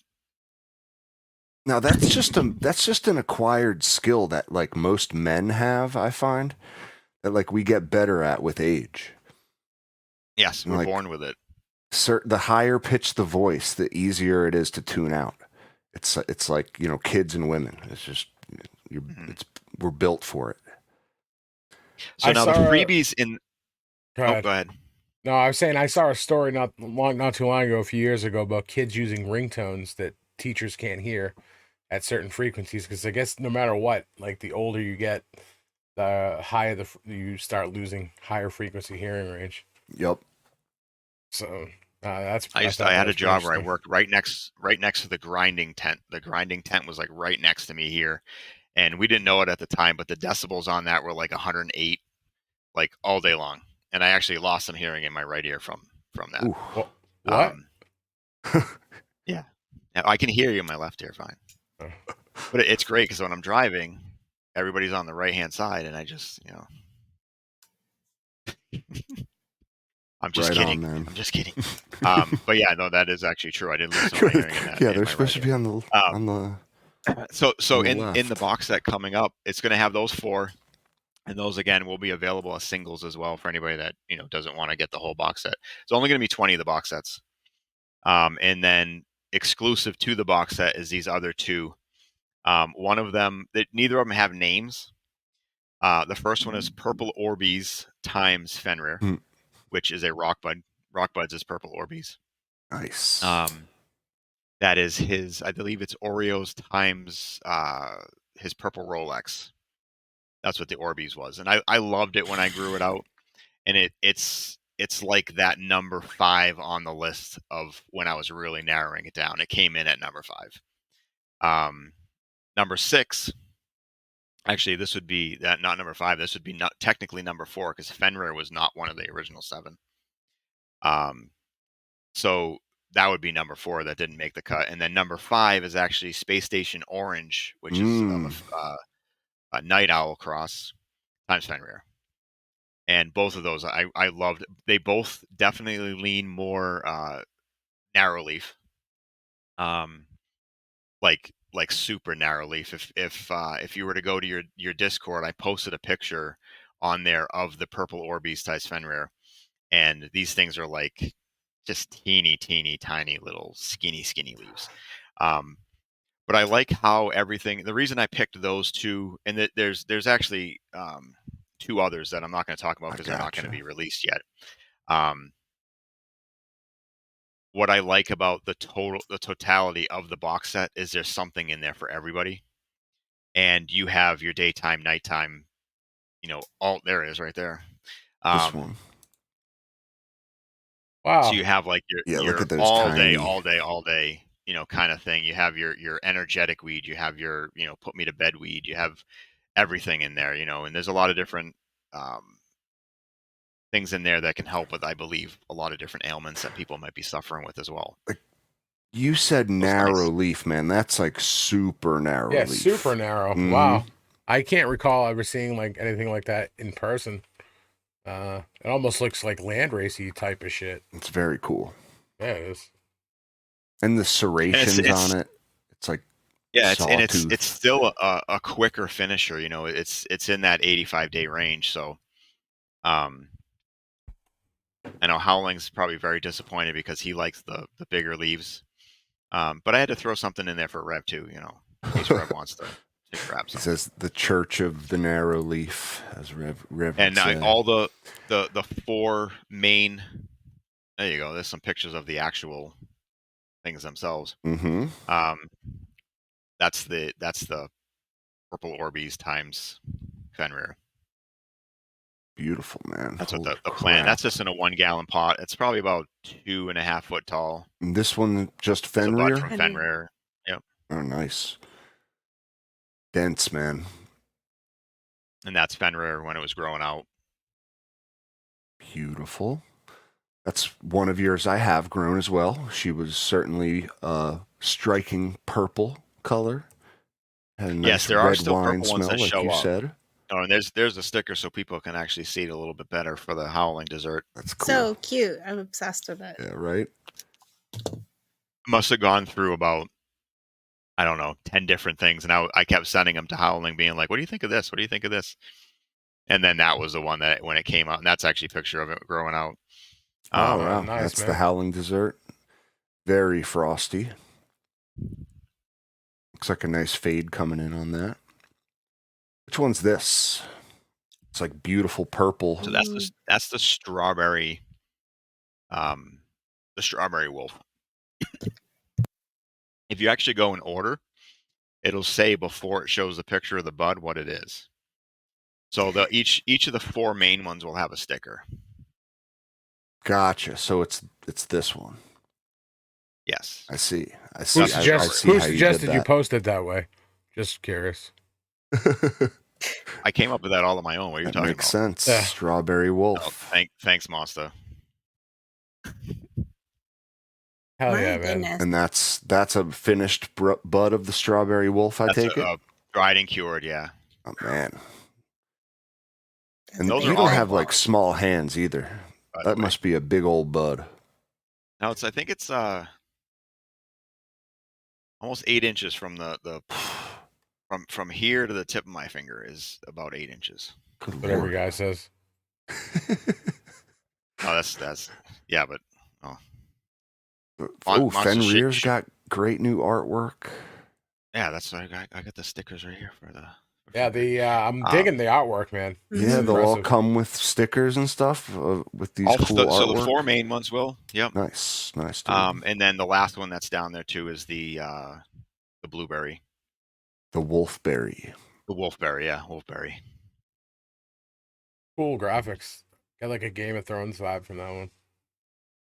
Now that's just an acquired skill that like most men have, I find, that like we get better at with age.
Yes, we're
Like
born with it.
the higher pitch the voice, the easier it is to tune out. It's like, you know, kids and women. It's just
Mhm.
it's we're built for it.
So
I
now the
saw a
freebies in.
Go
Oh,
ahead.
go ahead.
No, I was saying I saw a story not too long ago, a few years ago, about kids using ringtones that teachers can't hear at certain frequencies. Because I guess no matter what, like the older you get, the higher you start losing higher frequency hearing range.
Yep.
So that's
I
I
used to, I
thought that
had a
was pretty
job where I
interesting.
worked right next to the grinding tent. The grinding tent was like right next to me here, and we didn't know it at the time, but the decibels on that were like 108, like all day long. And I actually lost some hearing in my right ear from that.
Ooh.
What?
Um, yeah, now, I can hear you in my left ear fine,
Uh,
but it's great because when I'm driving, everybody's on the right hand side, and I just, you know, I'm just
Right on,
kidding.
man.
I'm just kidding. But yeah, no, that is actually true. I did lose some of my
Good.
hearing in that
Yeah,
in
they're
my
supposed
right
to
ear.
be
Um,
on the
so in the
left.
box set coming up, it's going to have those four, and those again will be available as singles as well for anybody that, you know, doesn't want to get the whole box set. It's only going to be 20 of the box sets, and then exclusive to the box set is these other two. One of them, that neither of them have names. The first one is Purple Orbeez times Fenrir,
Mm,
which is a rock bud. Rock buds is Purple Orbeez.
nice.
Um, that is his, I believe it's Oreos times his purple Rolex. That's what the Orbeez was, and I loved it when I grew it out, and it's like that number 5 on the list of when I was really narrowing it down. It came in at number 5. Number 6, actually, this would be that not number 5. This would be not technically number 4 because Fenrir was not one of the original 7. Um, so that would be number 4 that didn't make the cut, and then number 5 is actually Space Station Orange, which is
Mm.
a Night Owl cross times Fenrir. And both of those I loved. They both definitely lean more narrow leaf, um, like super narrow leaf. If you were to go to your Discord, I posted a picture on there of the purple Orbeez ties Fenrir, and these things are like just teeny tiny little skinny leaves. Um, but I like how everything. The reason I picked those two, and that there's actually two others that I'm not going to talk about
I
because they're not going to
gotcha.
be released yet. Um, what I like about the totality of the box set is there's something in there for everybody, and you have your daytime, nighttime, you know, all there it is right there.
This
Um,
one.
so
wow.
you have like
Yeah, look
your
at those tiny.
all day, you know, kind of thing. You have your energetic weed, you have your, you know, put me to bed weed, you have everything in there, you know, and there's a lot of different um things in there that can help with, I believe, a lot of different ailments that people might be suffering with as well.
You said
It's
narrow
nice.
leaf, man. That's like super narrow
Yeah,
leaf.
super narrow.
Mhm.
Wow. I can't recall ever seeing like anything like that in person. It almost looks like land racy type of shit.
It's very cool.
Yeah, it is.
And the serrations on it, it's like sawtooth.
It's still a quicker finisher. You know, it's in that 85-day range. So, I know Howling's probably very disappointed because he likes the bigger leaves. But I had to throw something in there for Rev too. You know, in case Rev wants to grab
He
something.
says the Church of the Narrow Leaf, as Rev would
And
say.
all the 4 main. There you go. There's some pictures of the actual things themselves.
Mm-hmm.
That's the purple Orbeez times Fenrir.
Beautiful, man.
That's
Holy
what the
crap.
plant. That's just in a 1-gallon pot. It's probably about 2.5 foot tall.
And this one just
It's a bud
Fenrir?
from Fenrir. Yep.
Oh, nice. Dense, man.
And that's Fenrir when it was growing out.
Beautiful. That's one of yours I have grown as well. She was certainly a striking purple color. Had a nice
Yes, there are
red
still
wine
purple ones
smell,
that
like
show
you
up.
said.
Oh, and there's a sticker so people can actually see it a little bit better for the Howling dessert.
That's cool.
So cute. I'm obsessed with it.
Yeah, right?
Must have gone through about, I don't know, 10 different things. And I kept sending them to Howling, being like, what do you think of this? What do you think of this? And then that was the one that when it came out, and that's actually a picture of it growing out.
Oh, wow.
Nice,
That's
man.
the Howling dessert. Very frosty. Looks like a nice fade coming in on that. Which one's this? It's like beautiful purple.
So that's the strawberry, wolf. If you actually go in order, it'll say before it shows the picture of the bud what it is. So each of the 4 main ones will have a sticker.
Gotcha. So it's this one.
Yes.
I see.
Who
see
suggested you
that.
post it that way? Just curious.
I came up with that all on my own. What are you
That
talking
makes
about?
sense. Yeah. Strawberry wolf.
Oh, thanks, Monster.
Hell
My
yeah, man.
goodness.
And that's a finished bud of the strawberry wolf, I take it?
Dried and cured, yeah.
Oh, man.
That's
And
those
you
are
don't
all
have like
bars,
small hands either.
by the
That
way.
must be a big old bud.
Now I think it's almost 8 inches from the from here to the tip of my finger is about 8 inches.
Good
Whatever
Lord.
guy says.
Oh, that's yeah, but
Oh,
Monster
Fenrir's
Shake.
got great new artwork.
Yeah, that's I got the stickers right here for the.
Yeah, I'm digging the artwork, man.
Yeah,
It's
they'll all
impressive.
come with stickers and stuff with these cool artwork.
So the 4 main ones will. Yep.
Nice, dude.
And then the last one that's down there too is the blueberry.
The wolfberry.
The wolfberry, yeah, wolfberry.
Cool graphics. Got like a Game of Thrones vibe from that one.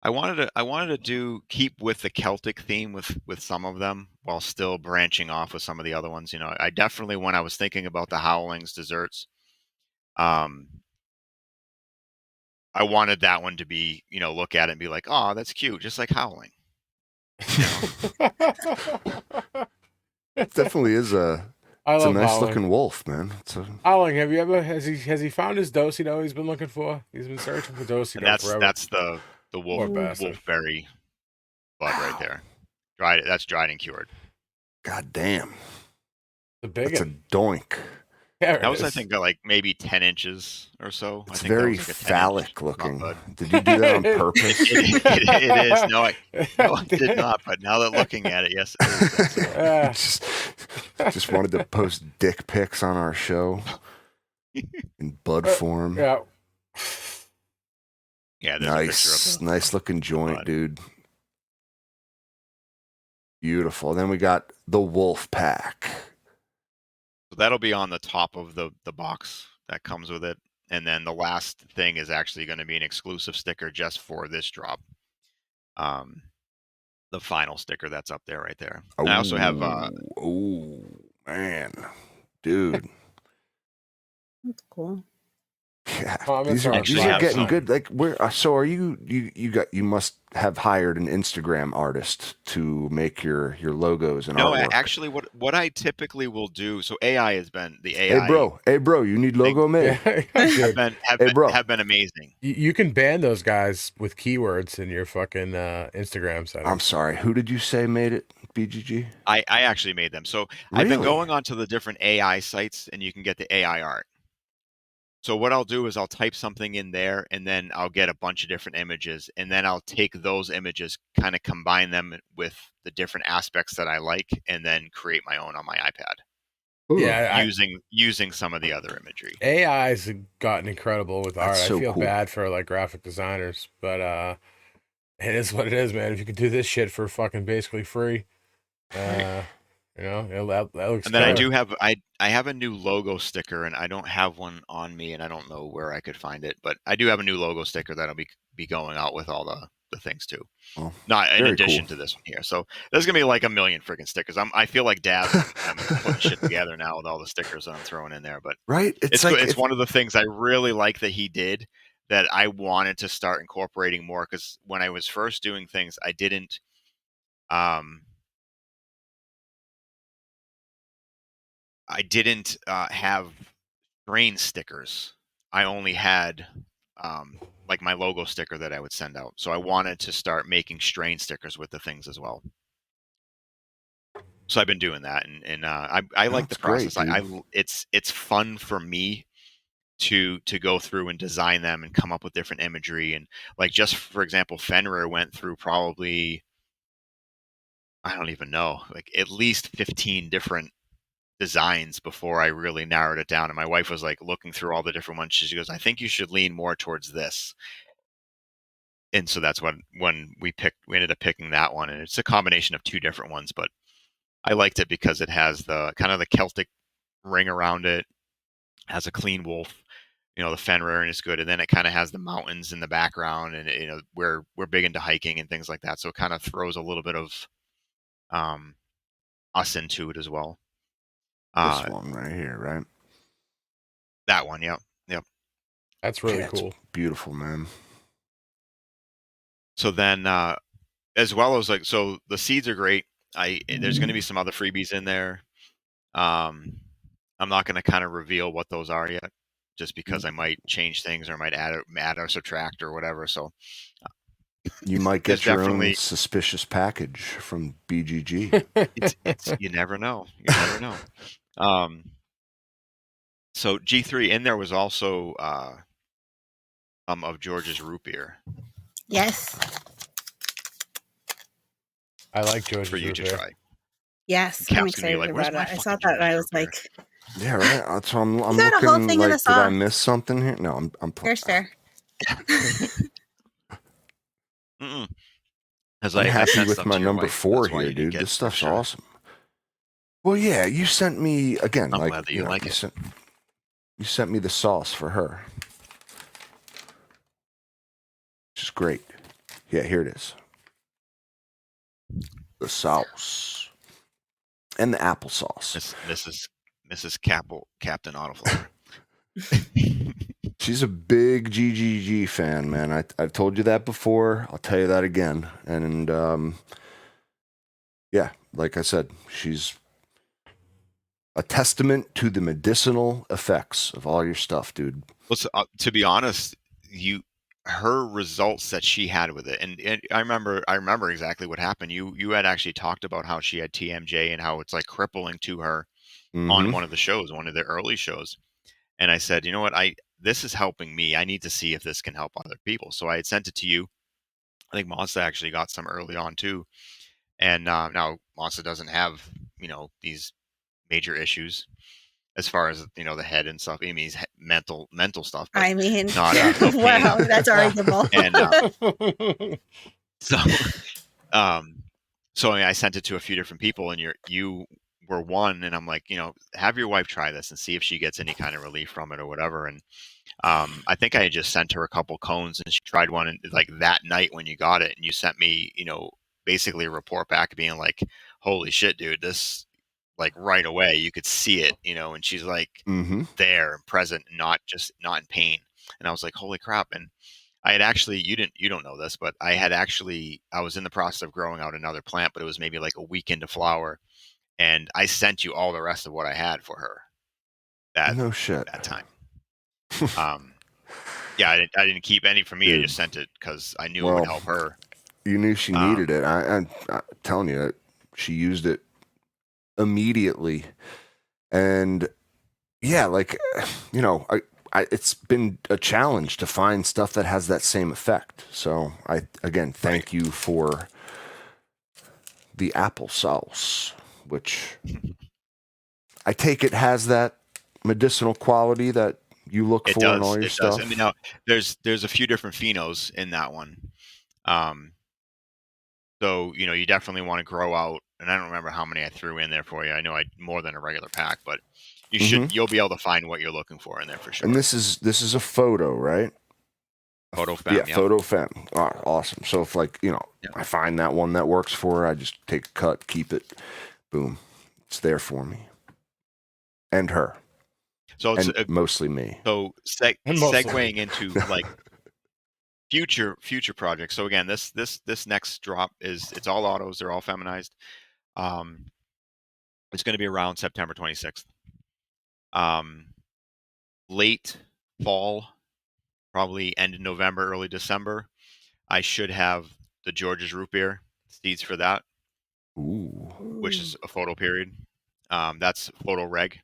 I wanted to keep with the Celtic theme with some of them while still branching off with some of the other ones. You know, I definitely, when I was thinking about the Howlings desserts, I wanted that one to be, you know, look at it and be like, oh, that's cute, just like Howling. You know?
It definitely is it's a nice looking wolf, man.
Howling, have you ever has he found his Dosido he's been looking for? He's been searching for Dosido forever.
That's the wolfberry bud right there. That's dried and cured.
God damn.
That's
a doink.
Yeah,
that was, I think, like maybe 10 inches or so.
It's
I think
very
that was like a
phallic looking. Did you do that on purpose?
It is. No, I did not. But now that looking at it, yes, it is.
Just wanted to post dick pics on our show in bud form.
Yeah.
Yeah.
Nice looking joint, dude. Beautiful. Then we got the wolf pack.
So that'll be on the top of the box that comes with it. And then the last thing is actually going to be an exclusive sticker just for this drop. The final sticker that's up there right there. And I also have
oh man. Dude.
That's cool.
Yeah,
Oh,
these
sorry.
are
Actually
these are
have
getting
some.
good. Like, where? So are you must have hired an Instagram artist to make your logos and
No,
artwork.
actually, what I typically will do. So AI has been the
Hey,
AI
bro. Hey, bro. You need
thing
logo made.
Yeah,
have
dude.
been have
Hey,
been
bro.
have been amazing.
You can ban those guys with keywords in your fucking Instagram
I'm
settings.
sorry. Who did you say made it? BGG.
I actually made them. So I've been
Really?
going onto the different AI sites, and you can get the AI art. So what I'll do is I'll type something in there, and then I'll get a bunch of different images, and then I'll take those images, kind of combine them with the different aspects that I like, and then create my own on my iPad
Ooh,
Yeah,
using some of the other imagery.
AI's gotten incredible with art.
that's
I
so
feel
cool.
bad for like graphic designers, but it is what it is, man. If you could do this shit for fucking basically free, that looks
And then I
killer.
do have I have a new logo sticker, and I don't have one on me, and I don't know where I could find it, but I do have a new logo sticker that'll be going out with all the things too.
Well,
Not in
very cool.
addition to this one here. So there's gonna be like a million freaking stickers. I feel like dad when I'm putting shit together now with all the stickers that I'm throwing in there. But
Right? It's
it's
like
good. It's one of the things I really like that he did that I wanted to start incorporating more, because when I was first doing things, um I didn't have strain stickers. I only had like my logo sticker that I would send out. So I wanted to start making strain stickers with the things as well. So I've been doing that, and I like the
that's great,
process.
dude.
It's fun for me to go through and design them and come up with different imagery, and like, just for example, Fenrir went through probably, I don't even know, like at least 15 different designs before I really narrowed it down. And my wife was like looking through all the different ones. She goes, "I think you should lean more towards this." And so that's when we ended up picking that one, and it's a combination of two different ones, but I liked it because it has the kind of the Celtic ring around it, has a clean wolf, the Fenrir, and it's good. And then it kind of has the mountains in the background, and we're big into hiking and things like that, so it kind of throws a little bit of um, us into it as well.
This
Uh,
one right here, right?
that one, yep, yep.
That's really
Yeah, it's
cool.
beautiful, man.
So then, as well as like, so the seeds are great. There's going to be some other freebies in there. Um, I'm not going to kind of reveal what those are yet, just because I might change things, or might add or subtract or whatever. So
You might
there's
get your own
definitely
suspicious package from BGG.
it's you never know. You never know. Um, so G3 in there was also of George's root beer
Yes.
I like
for
George's
you
root
to
beer.
try.
Yes. I'm
Cap's gonna be
excited
like, "Where's
about
my
it. I saw
fucking
that and I
George's
was
root beer?"
like,
Yeah, right. That's why I'm
got a whole
looking
thing in a
like, did I
sauce.
miss something here? No, I'm
Here's fair.
Mm-mm. As
I'm
I
happy
sent
with
some
my
to your
number
wife.
4
That's why
here,
you didn't
dude.
get
This
for
stuff's
sure.
awesome. Well, yeah, you sent me again,
I'm
like,
glad that you like
you
it.
sent me the sauce for her, which is great. Yeah, here it is. The sauce and the applesauce.
Mrs. Captain Autoflower.
She's a big GGG fan, man. I've told you that before. I'll tell you that again. And yeah, like I said, she's a testament to the medicinal effects of all your stuff, dude.
Well, so, to be honest, her results that she had with it, and I remember exactly what happened. You had actually talked about how she had TMJ and how it's like crippling to her on
Mm-hmm.
one of the shows, one of the early shows. And I said, you know what, this is helping me. I need to see if this can help other people. So I had sent it to you. I think Monsta actually got some early on too. And now Monsta doesn't have these major issues as far as the head and stuff. I mean, he's mental stuff, but
I mean,
not
Yeah.
no pain.
wow, that's arguable.
And so, um, so I sent it to a few different people, and you were one. And I'm like, have your wife try this and see if she gets any kind of relief from it or whatever. And I think I had just sent her a couple cones, and she tried one, and like that night when you got it, and you sent me, basically a report back being like, "Holy shit, dude, this." Like right away, you could see it, and she's like
Mm-hmm.
there and present, and not in pain. And I was like, holy crap. And I had actually, you don't know this, but I was in the process of growing out another plant, but it was maybe like a week into flower. And I sent you all the rest of what I had for her
No shit.
that time. Yeah, I didn't keep any for me.
Dude.
I just sent it because I knew it
Well,
would help her.
You knew she needed it. I'm telling you, she used it immediately. And yeah, like, you know, it's been a challenge to find stuff that has that same effect. So I, again, thank you for the applesauce, which I take it has that medicinal quality that you look
It
for in all
does.
your
It does.
stuff.
I mean, now there's a few different phenos in that one. So, you know, you definitely want to grow out, and I don't remember how many I threw in there for you. I know I more than a regular pack, but you'll be able to find what you're looking for in there for sure.
And this is a photo, right?
Photo
Yeah,
fem, yep.
photo fem. Oh, awesome. So if, like, you know,
Yep.
I find that one that works for her, I just take a cut, keep it, boom, it's there for me and her.
So it's
mostly me.
So segueing into like future projects. So again, this next drop it's all autos. They're all feminized. It's going to be around September 26th. Late fall, probably end of November, early December. I should have the George's root beer seeds for that.
Ooh.
Which is a photo period. That's photo reg.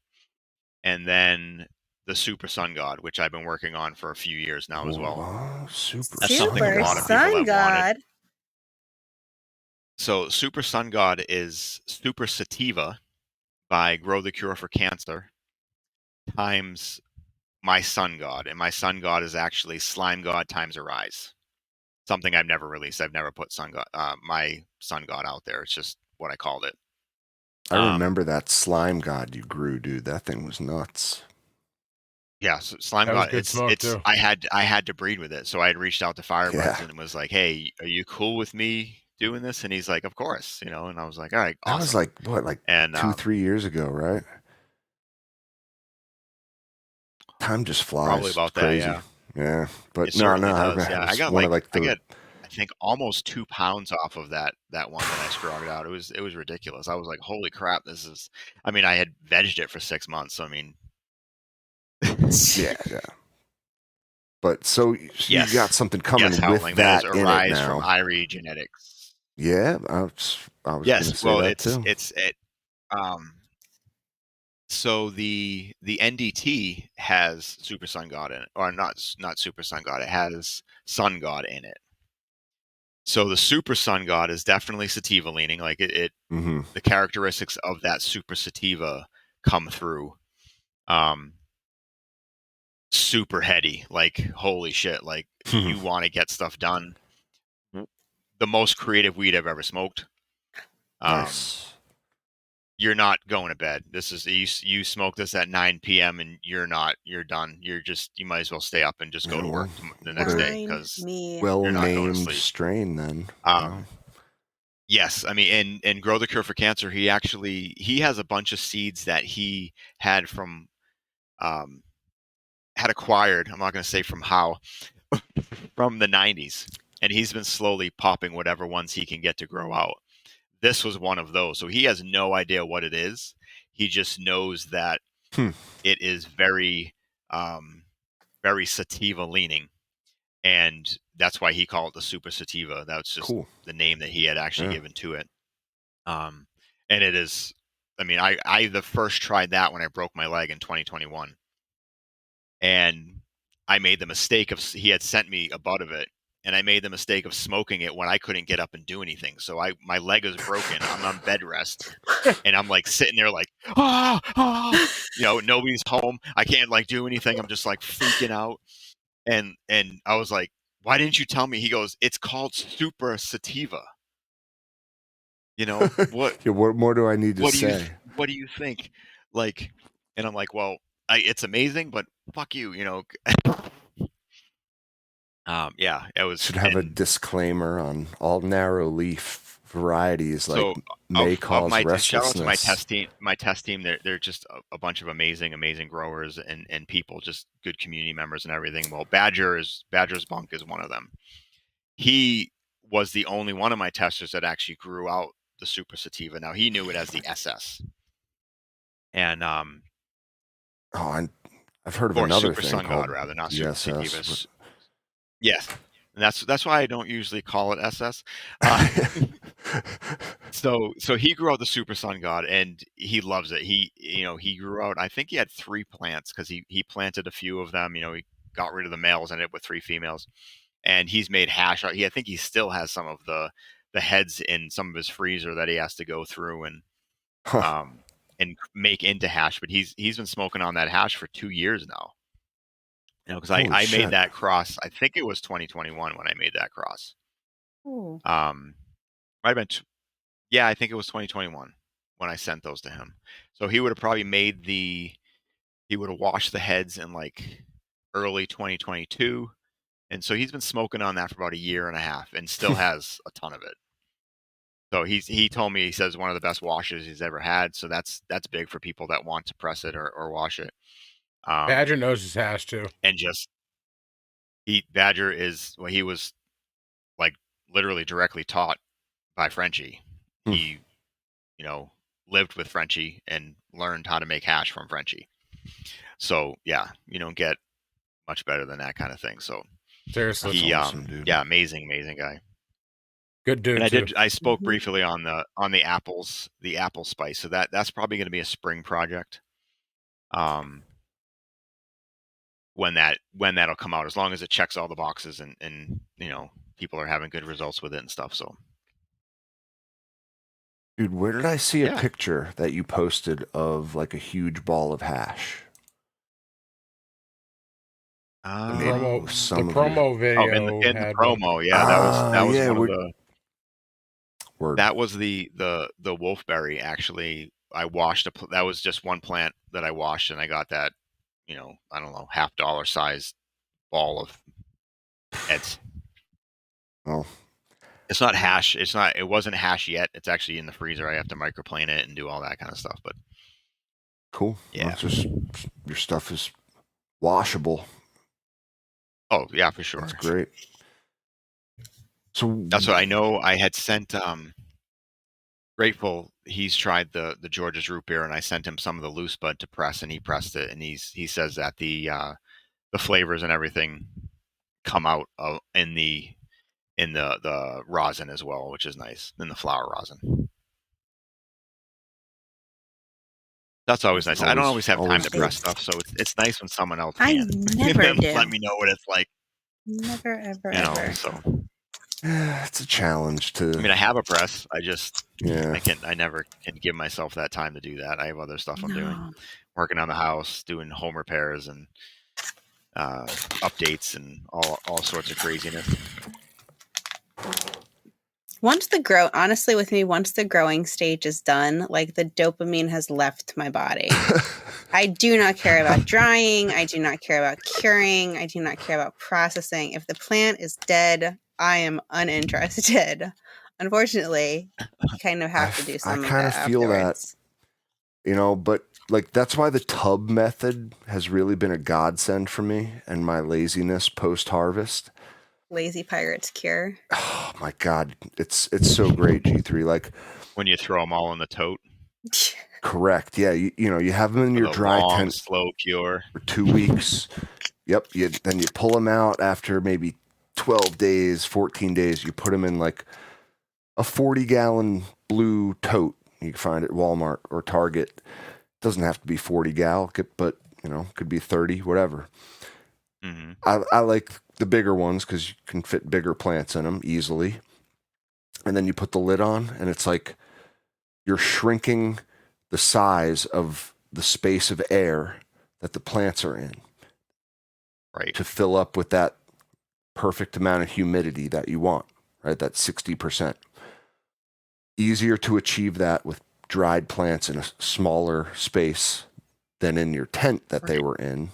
And then the Super Sun God, which I've been working on for a few years now as well.
Super
something a lot of people have wanted. So Super Sun God is Super Sativa by Grow the Cure for Cancer times my Sun God. And my Sun God is actually Slime God times Arise. Something I've never released. I've never put my Sun God out there. It's just what I called it.
I remember that Slime God you grew, dude. That thing was nuts.
Yeah, so Slime God. I had to breed with it, so I had reached out to Firebuds and was like, "Hey, are you cool with me doing this?" And he's like, "Of course," you know. And I was like, "All right, awesome."
That was like what, like 2-3 years ago, right? Time just flies.
Probably about
it's crazy.
that,
yeah. But
it certainly does.
I
got I think almost 2 pounds off of that one that I scrogged out. It was ridiculous. I was like, "Holy crap, this is." I mean, I had vegged it for 6 months, so I mean.
yeah. But so you got something coming with that in it now.
From Irie Genetics.
Yeah, I was going to say that too.
So the NDT has Super Sun God in it, or not Super Sun God. It has Sun God in it. So the Super Sun God is definitely sativa leaning. Like the characteristics of that Super Sativa come through. Super heady, like holy shit, like you want to get stuff done. The most creative weed I've ever smoked.
Nice.
You're not going to bed. This is you smoke this at 9 p.m. and you're done. You might as well stay up and just go to work the next day because
well named strain then.
Yes, I mean, and Grow the Cure for Cancer. He has a bunch of seeds that he had from had acquired. I'm not going to say from how from the 90s, and he's been slowly popping whatever ones he can get to grow out. This was one of those. So he has no idea what it is. He just knows that it is very, very sativa leaning. And that's why he called it the Super Sativa. That's just the name that he had actually given to it. And it is, I mean, I the first tried that when I broke my leg in 2021. And I made the mistake of, he had sent me a bud of it. And I made the mistake of smoking it when I couldn't get up and do anything. So my leg is broken. I'm on bed rest, and I'm like sitting there like, you know, nobody's home. I can't like do anything. I'm just like freaking out. And I was like, why didn't you tell me? He goes, it's called Super Sativa. You know what?
What more do I need to say?
What do you think? Like, and I'm like, well, it's amazing, but fuck you, you know. Yeah, it was.
Should have a disclaimer on all narrow leaf varieties like
So
may
of
cause
my shout out to my
restlessness.
test team. My test team, they're just a bunch of amazing growers and people, just good community members and everything. Well, Badger's Bunk is one of them. He was the only one of my testers that actually grew out the Super Sativa. Now he knew it as the SS, and
I've heard of
or
another
Super
thing
Sun God
called
rather, not
the
Super
SS.
Sativa. Yes, and that's why I don't usually call it SS. Uh, so he grew out the Super Sun God, and he loves it. He grew out. I think he had 3 plants because he planted a few of them. He got rid of the males, ended up with 3 females, and he's made hash. I think he still has some of the heads in some of his freezer that he has to go through
Huh.
um and make into hash. But he's been smoking on that hash for 2 years now. Because
Holy
I made
shit.
that cross. I think it was 2021 when I made that cross.
Ooh.
Might have been. Yeah, I think it was 2021 when I sent those to him. So he would have probably he would have washed the heads in like early 2022. And so he's been smoking on that for about a year and a half and still has a ton of it. So he told me, he says one of the best washes he's ever had. So that's big for people that want to press it or wash it.
Badger knows his hash too.
And just Badger he was like literally directly taught by Frenchie.
Hmm.
He, lived with Frenchie and learned how to make hash from Frenchie. So yeah, you don't get much better than that kind of thing. So
Seriously,
That's awesome, dude.
yeah, amazing guy.
good dude
And
too.
I spoke
Mhm.
briefly on the apples, the apple spice. So that's probably going to be a spring project. When that'll come out, as long as it checks all the boxes and people are having good results with it and stuff. So
Dude, where did I see a
yeah.
picture that you posted of like a huge ball of hash?
The
Maybe it
promo,
was
the
some of your
promo video
in the
had one.
promo, yeah, that was
yeah,
one of the
word.
that was the wolfberry. Actually, I washed that was just one plant that I washed, and I got that, I don't know, $50 size ball of heads.
Oh,
It's not hash. It wasn't hash yet. It's actually in the freezer. I have to microplane it and do all that kind of stuff. But
cool. Well,
yeah.
it's just your stuff is washable.
Oh yeah, for sure.
That's great. So
That's what I know. I had sent Grateful. He's tried the George's root beer, and I sent him some of the loose bud to press, and he pressed it, and he says that the flavors and everything come out in the rosin as well, which is nice, in the flower rosin. That's always nice. I don't always have time to
good.
press stuff, so it's nice when someone else
I
can.
never
And
do.
let me know what it's like.
Never, ever.
So
It's a challenge to.
I mean, I have a press.
Yeah.
I never can give myself that time to do that. I have other stuff I'm doing,
No.
working on the house, doing home repairs and updates and all sorts of craziness.
Honestly, with me, once the growing stage is done, like the dopamine has left my body. I do not care about drying. I do not care about curing. I do not care about processing. If the plant is dead, I am uninterested. Unfortunately, you kind of have to do some of
kind
it
of feel
afterwards.
that, but like that's why the tub method has really been a godsend for me and my laziness post harvest.
Lazy pirates cure.
Oh my god, it's so great, G3. Like
when you throw them all in the tote.
Correct. Yeah, you have them in your dry
long,
tent
slow cure
for 2 weeks. Yep. Then you pull them out after maybe 12 days, 14 days. You put them in like a 40-gallon blue tote you can find at Walmart or Target. Doesn't have to be 40 gal, but could be 30, whatever.
Mm-hmm.
I like the bigger ones because you can fit bigger plants in them easily. And then you put the lid on, and it's like you're shrinking the size of the space of air that the plants are in,
right,
to fill up with that perfect amount of humidity that you want, right? That 60%. Easier to achieve that with dried plants in a smaller space than in your tent that they were in.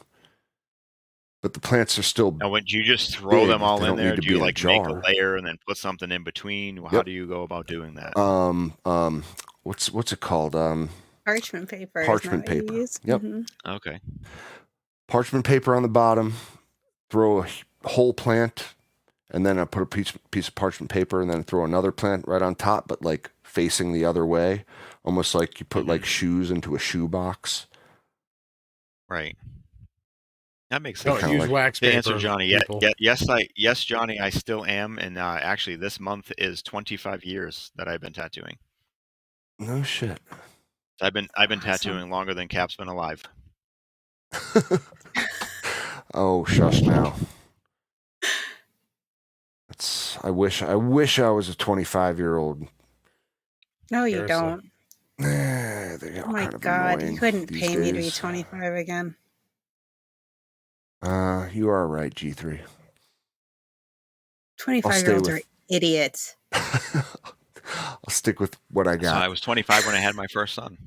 but the plants are still
Now, would you just throw
big.
them all
They
in
don't
there?
need to
Do
be
you
in a
like make a
jar.
layer and then put something in between? How
Yep.
do you go about doing that?
What's it called?
Parchment paper.
Parchment
Isn't that what
paper.
you use?
Yep.
Okay.
Parchment paper on the bottom. Throw a whole plant, and then I put a piece of parchment paper, and then throw another plant right on top, but like facing the other way, almost like you put like shoes into a shoe box.
Right. That makes
Don't
sense.
use wax
To answer
paper,
Johnny,
people.
yes, Johnny, I still am, and actually, this month is 25 years that I've been tattooing.
No shit.
I've been
Awesome.
tattooing longer than Cap's been alive.
Oh, shush now. I wish I was a 25-year-old.
No, you
Seriously.
don't.
They're
Oh my
kind of
God,
annoying
you couldn't
these
pay me to be
days.
25 again.
You are right, G3.
25-year-olds are idiots.
I'll stick with what I got.
So I was 25 when I had my first son,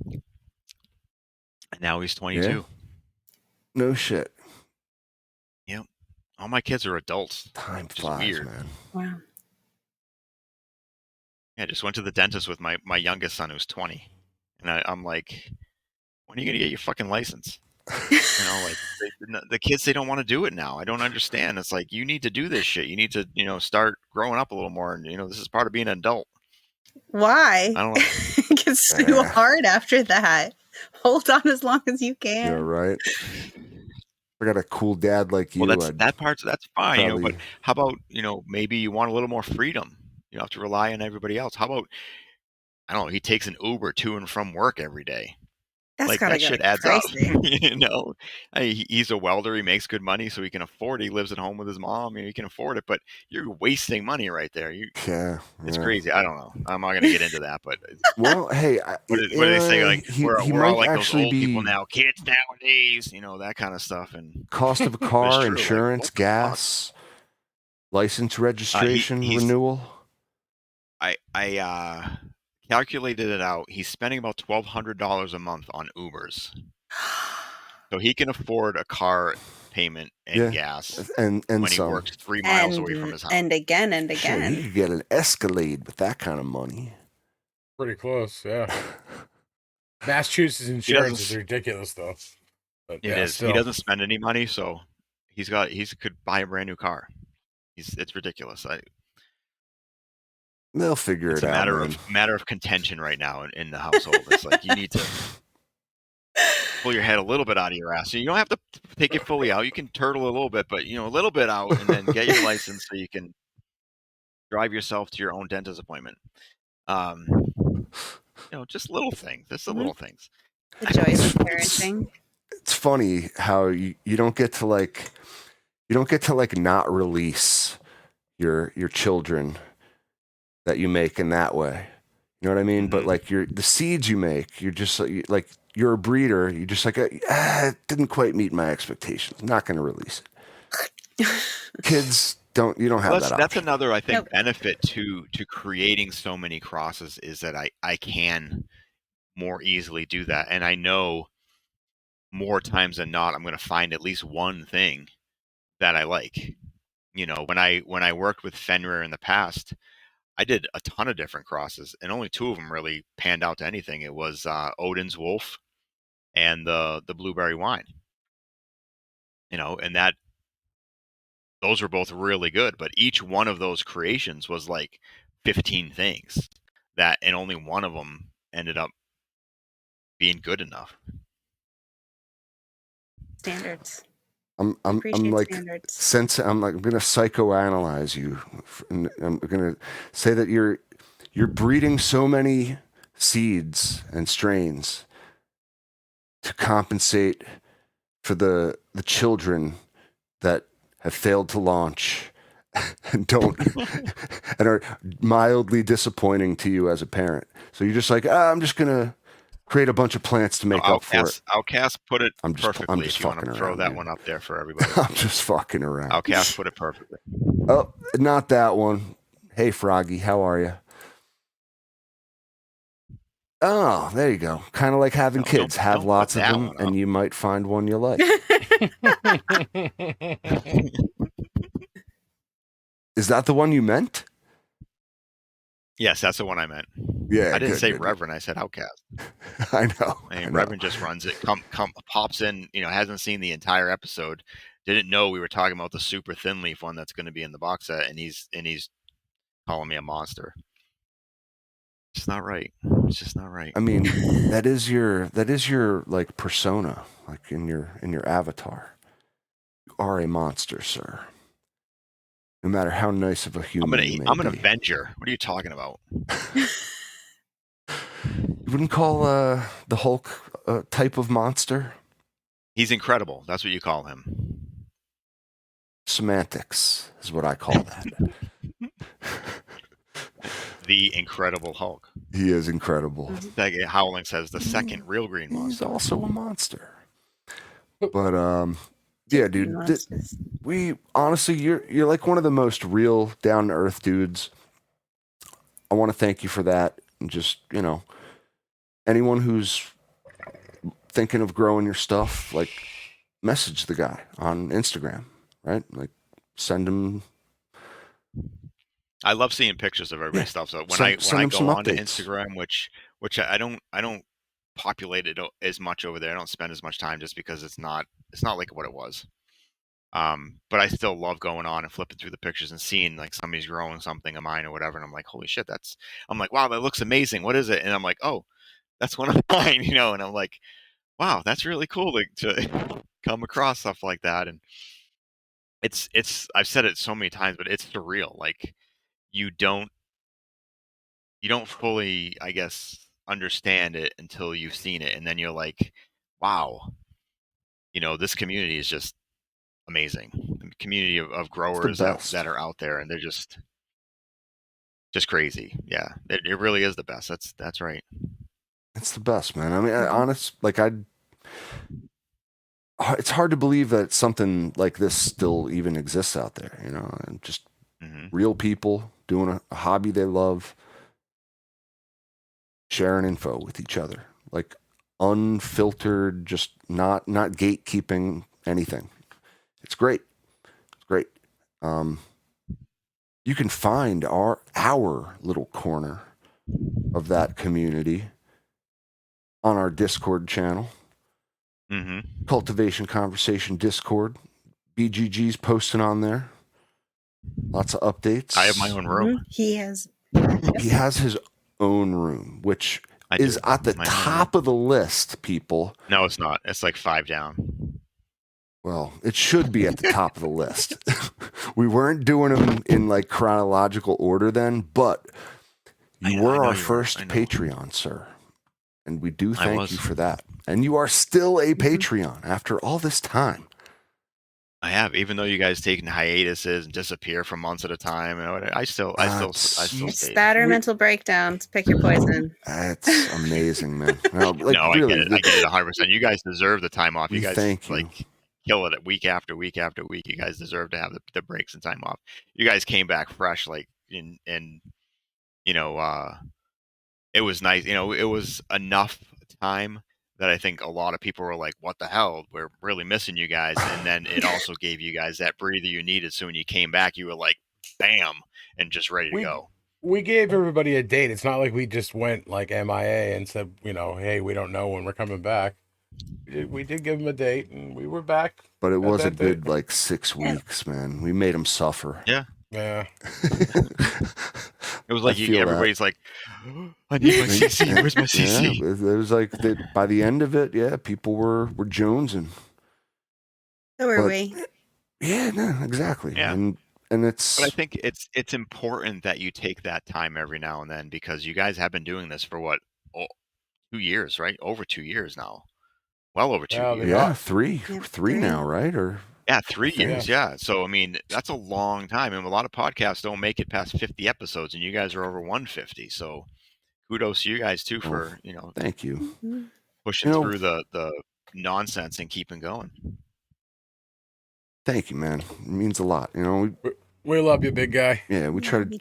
and now he's 22.
Yeah? No shit.
Yep. All my kids are adults.
Time
which is
flies,
weird.
man.
Wow.
Yeah, I just went to the dentist with my youngest son who's 20, and I'm like, when are you gonna get your fucking license? Like the kids, they don't want to do it now. I don't understand. It's like, you need to do this shit. You need to, start growing up a little more, and this is part of being an adult.
Why?
I don't know.
It gets too hard after that. Hold on as long as you can.
You're right. I got a cool dad like you.
Well, that's fine, but how about, maybe you want a little more freedom. You don't have to rely on everybody else. How about, I don't know, he takes an Uber to and from work every day.
That's
Like,
gotta
that
get
shit adds
pricey.
up. He's a welder. He makes good money, so he can afford it. He lives at home with his mom. He can afford it, but you're wasting money right there. It's crazy. I don't know. I'm not going to get into that, but
well, hey,
what do they say? Like,
he
we're all
might
like those
actually
old people
be
now, kids nowadays, that kind of stuff. And
cost of a
but it's
car,
true, like,
insurance,
what the fuck?
gas, license registration,
He's
renewal.
I calculated it out. He's spending about $1,200 a month on Ubers, so he can afford a car payment and gas
and
when he
some.
works 3 miles away from his house.
And again and
Shit,
again.
he could get an Escalade with that kind of money.
Pretty close, yeah. Massachusetts insurance is ridiculous, though. But
It is.
Still.
He doesn't spend any money, so he could buy a brand new car. It's ridiculous.
They'll figure
It's
it
a
out.
matter of contention right now in the household. It's like, you need to pull your head a little bit out of your ass. So you don't have to take it fully out. You can turtle a little bit, but a little bit out, and then get your license so you can drive yourself to your own dentist appointment. Just little things. Just the little things.
The joys of parenting.
It's funny how you don't get to not release your children that you make in that way. You know what I mean? But like the seeds you make, you're just like you're a breeder. You're just like, it didn't quite meet my expectations. Not going to release it. Kids don't have that option.
That's another, I think, benefit to creating so many crosses, is that I can more easily do that, and I know more times than not I'm going to find at least one thing that I like. When I worked with Fenrir in the past, I did a ton of different crosses, and only two of them really panned out to anything. It was Odin's Wolf and the Blueberry Wine. And those were both really good, but each one of those creations was like 15 things and only one of them ended up being good enough.
Standards.
I'm like
standards.
I'm going to psychoanalyze you, and I'm going to say that you're breeding so many seeds and strains to compensate for the children that have failed to launch and and are mildly disappointing to you as a parent. So you're just like, I'm just going to create a bunch of plants to make up for it.
Outcast put it perfectly.
I'm just
if you want to
fucking
throw
around,
that
dude.
one up there for everybody.
I'm just fucking around.
Outcast put it perfectly.
Oh, not that one. Hey, Froggy, how are you? Oh, there you go. Kind of like having
No,
kids. Have
don't
lots
put
of
that
them,
one
and
up.
you might find one you like. Is that the one you meant?
Yes, that's the one I meant.
Yeah,
I didn't
good,
say
good.
Reverend. I said Outcast.
I know.
I mean,
I know.
Reverend just runs it. Pops in. Hasn't seen the entire episode. Didn't know we were talking about the super thin leaf one that's going to be in the box set, and he's calling me a monster. It's not right. It's just not right.
I mean, that is your like persona, like in your avatar. You are a monster, sir. No matter how nice of a human you may
I'm an
be.
Avenger. What are you talking about?
You wouldn't call the Hulk a type of monster?
He's incredible. That's what you call him.
Semantics is what I call that.
The Incredible Hulk.
He is incredible.
Like Howling says, the second real green
He's
monster.
also a monster. But yeah, dude. We honestly, you're like one of the most real, down to earth dudes. I want to thank you for that. And just anyone who's thinking of growing your stuff, like message the guy on Instagram, right? Like send him.
I love seeing pictures of everybody's stuff. So when I
send him
go
some
on to
updates.
Instagram, which I don't populate it as much over there. I don't spend as much time just because it's not like what it was. But I still love going on and flipping through the pictures and seeing like somebody's growing something of mine or whatever, and I'm like, holy shit, I'm like, wow, that looks amazing. What is it? And I'm like, oh, that's one of mine, and I'm like, wow, that's really cool to come across stuff like that. And it's I've said it so many times, but it's surreal. Like you don't fully, I guess, understand it until you've seen it, and then you're like, wow, this community is just amazing. The community of growers that are out there, and they're just crazy. Yeah, it really is the best. That's right.
It's the best, man. I mean, it's hard to believe that something like this still even exists out there, and just real people doing a hobby they love, sharing info with each other, like unfiltered, just not gatekeeping anything. It's great. It's great. You can find our little corner of that community on our Discord channel. Cultivation Conversation Discord. BGG's posting on there. Lots of updates.
I have my own room.
He has
his own room, which is at the top of the list, people.
No, it's not. It's like 5 down.
Well, it should be at the top of the list. We weren't doing them in like chronological order then, but you were our first Patreon, sir. And we do thank you for that. And you are still a Patreon after all this time.
I have, even though you guys taking hiatuses and disappear for months at a time. I still
it's that or mental breakdowns. Pick your poison.
That's amazing, man.
No, really, I get it 100%. You guys deserve the time off. You guys
thank you.
Like kill it week after week after week. You guys deserve to have the breaks and time off. You guys came back fresh, like it was nice. It was enough time that I think a lot of people were like, what the hell? We're really missing you guys. And then it also gave you guys that breather you needed. So when you came back, you were like, bam, and just ready to go.
We gave everybody a date. It's not like we just went like MIA and said, hey, we don't know when we're coming back. We did give them a date, and we were back.
But it was a good, 6 weeks, man. We made them suffer.
Yeah.
Yeah.
It was like everybody's like, I need my CC. Where's my CC?
Yeah, it was like by the end of it, yeah, people were jonesing.
So were we.
Yeah, no, exactly.
Yeah.
And it's.
But I think it's important that you take that time every now and then, because you guys have been doing this for 2 years, right? Over 2 years now. Well over 2 years.
Yeah, three now, right? Or.
Yeah, 3 years. Yeah. So, I mean, that's a long time. And a lot of podcasts don't make it past 50 episodes, and you guys are over 150. So kudos to you guys too for,
thank you.
Pushing through the nonsense and keeping going.
Thank you, man. It means a lot.
We love you, big guy.
Yeah, we try to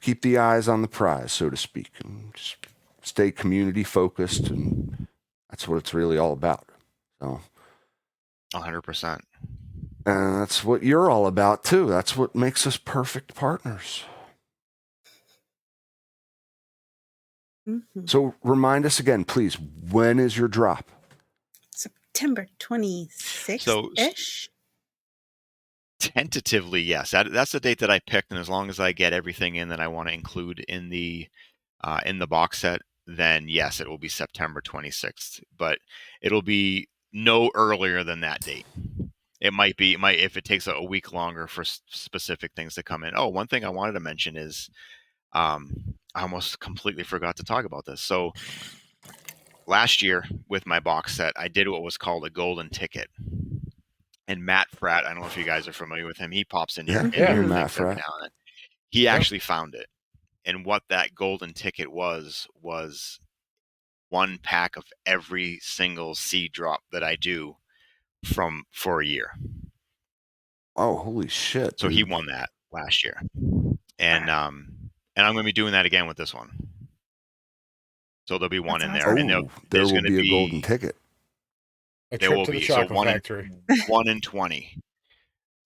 keep the eyes on the prize, so to speak, and just stay community focused, and that's what it's really all about. So
100%.
and that's what you're all about too. That's what makes us perfect partners.
Mhm.
So remind us again, please, when is your drop?
September 26th
So
ish.
tentatively, yes, that's the date that I picked, and as long as I get everything in that I want to include in the box set, then yes, it will be September 26th. But it'll be no earlier than that date. It might if it takes a week longer for specific things to come in. Oh, one thing I wanted to mention is I almost completely forgot to talk about this. So last year with my box set, I did what was called a golden ticket. And Matt Fratt, I don't know if you guys are familiar with him. He pops in
Yeah,
in
Yeah.
your
Matt
things every
Fratt.
now and then. He
Yep.
actually found it. And what that golden ticket was one pack of every single seed drop that I do for a year.
Oh, holy shit!
So he
Dude.
won that last year. And I'm going to be doing that again with this one. So there'll be one
That's
in there, and
Oh, there
there's
will
going to
be a golden
be
ticket.
A
there
trip
will
to the
be so
chocolate factory.
1 in 20.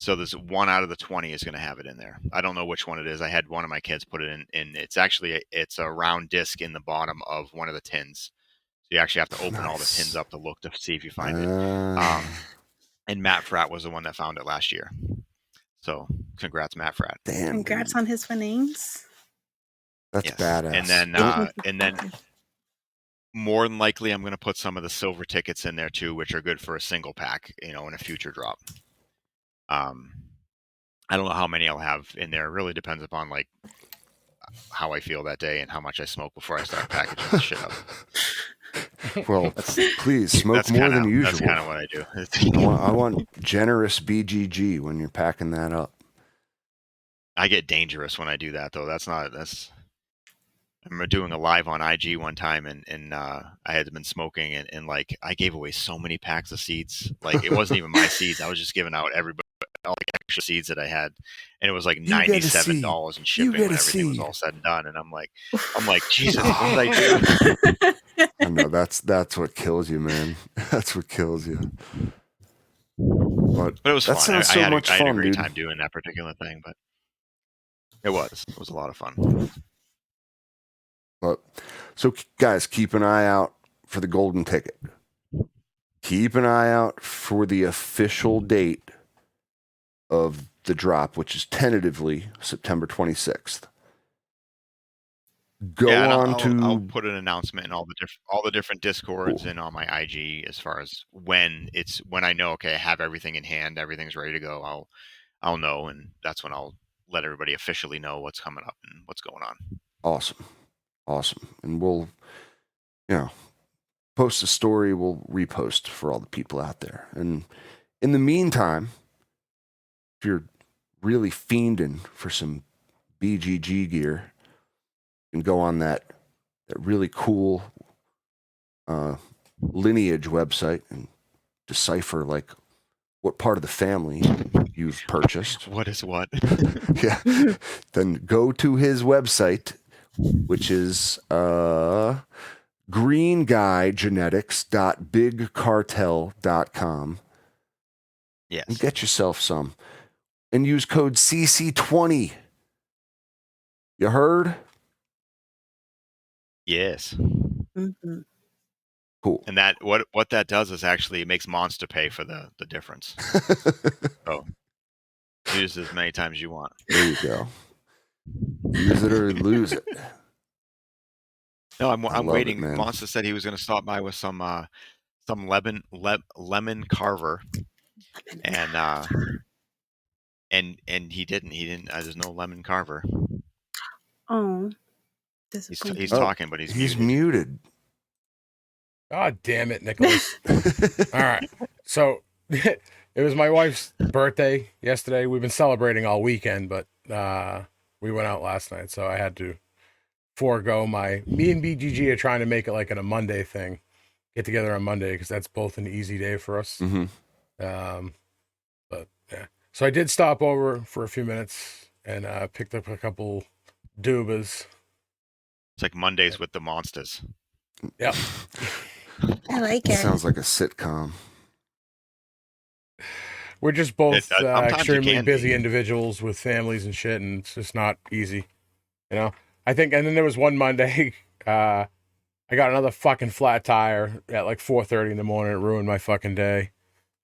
So there's 1 out of the 20 is going to have it in there. I don't know which one it is. I had one of my kids put it in. It's actually it's a round disc in the bottom of one of the tins. So you actually have to open all the tins
Nice.
up to look to see if you find it. And Matt Fratt was the one that found it last year. So congrats, Matt Fratt.
Damn.
Congrats
Dude.
on his winnings.
That's
Yes.
badass.
And then more than likely, I'm going to put some of the silver tickets in there too, which are good for a single pack, in a future drop. I don't know how many I'll have in there. It really depends upon like how I feel that day and how much I smoke before I start packaging the shit up.
Well, please smoke more than usual.
That's kind of what I do.
I want generous BGG when you're packing that up.
I get dangerous when I do that, though. I remember doing a live on IG one time, and I had been smoking, and like I gave away so many packs of seeds. Like it wasn't even my seeds. I was just giving out everybody all the extra seeds that I had, and it was like $97 in shipping when everything was all said and done. And I'm like, Jesus, what did I do?
I know that's what kills you, man. That's what kills you. But
it was
that
fun.
sounds
I
so
had
much
I had a
fun,
great
dude.
time doing that particular thing, but it was a lot of fun.
But so guys, keep an eye out for the golden ticket. Keep an eye out for the official date of the drop, which is tentatively September 26th.
I'll put an announcement in all the different discords
Cool.
and on my IG as far as when I know, okay, I have everything in hand, everything's ready to go. I'll know, and that's when I'll let everybody officially know what's coming up and what's going on.
Awesome. And we'll post a story, we'll repost for all the people out there. And in the meantime, if you're really fiending for some BGG gear, you can go on that really cool lineage website and decipher like what part of the family you've purchased.
What is what?
Yeah. Then go to his website, which is greenguygenetics.bigcartel.com.
Yes.
And get yourself some. And use code CC20. You heard?
Yes.
Mm-hmm.
Cool.
And that what that does is actually it makes Monster pay for the difference. So use it as many times as you want.
There you go. Use it or lose it.
No, I'm
love
waiting.
it, man.
Monster said he was going to stop by with some lemon carver, and he didn't. There's no lemon carver.
Oh, disappointing.
He's talking, but he's
muted.
God damn it, Nicholas. All right. So it was my wife's birthday yesterday. We've been celebrating all weekend, but we went out last night, so I had to forego me and BGG are trying to make it like a Monday thing. Get together on Monday because that's both an easy day for us.
Mm-hmm.
But yeah. So I did stop over for a few minutes and picked up a couple dubas.
It's like Mondays with the monsters.
Yep.
I like it.
Sounds like a sitcom.
We're just both
Sometimes it
extremely
can
busy
be.
individuals with families and shit, and it's just not easy. You know, I think, and then there was one Monday, I got another fucking flat tire at like 4:30 in the morning. It ruined my fucking day.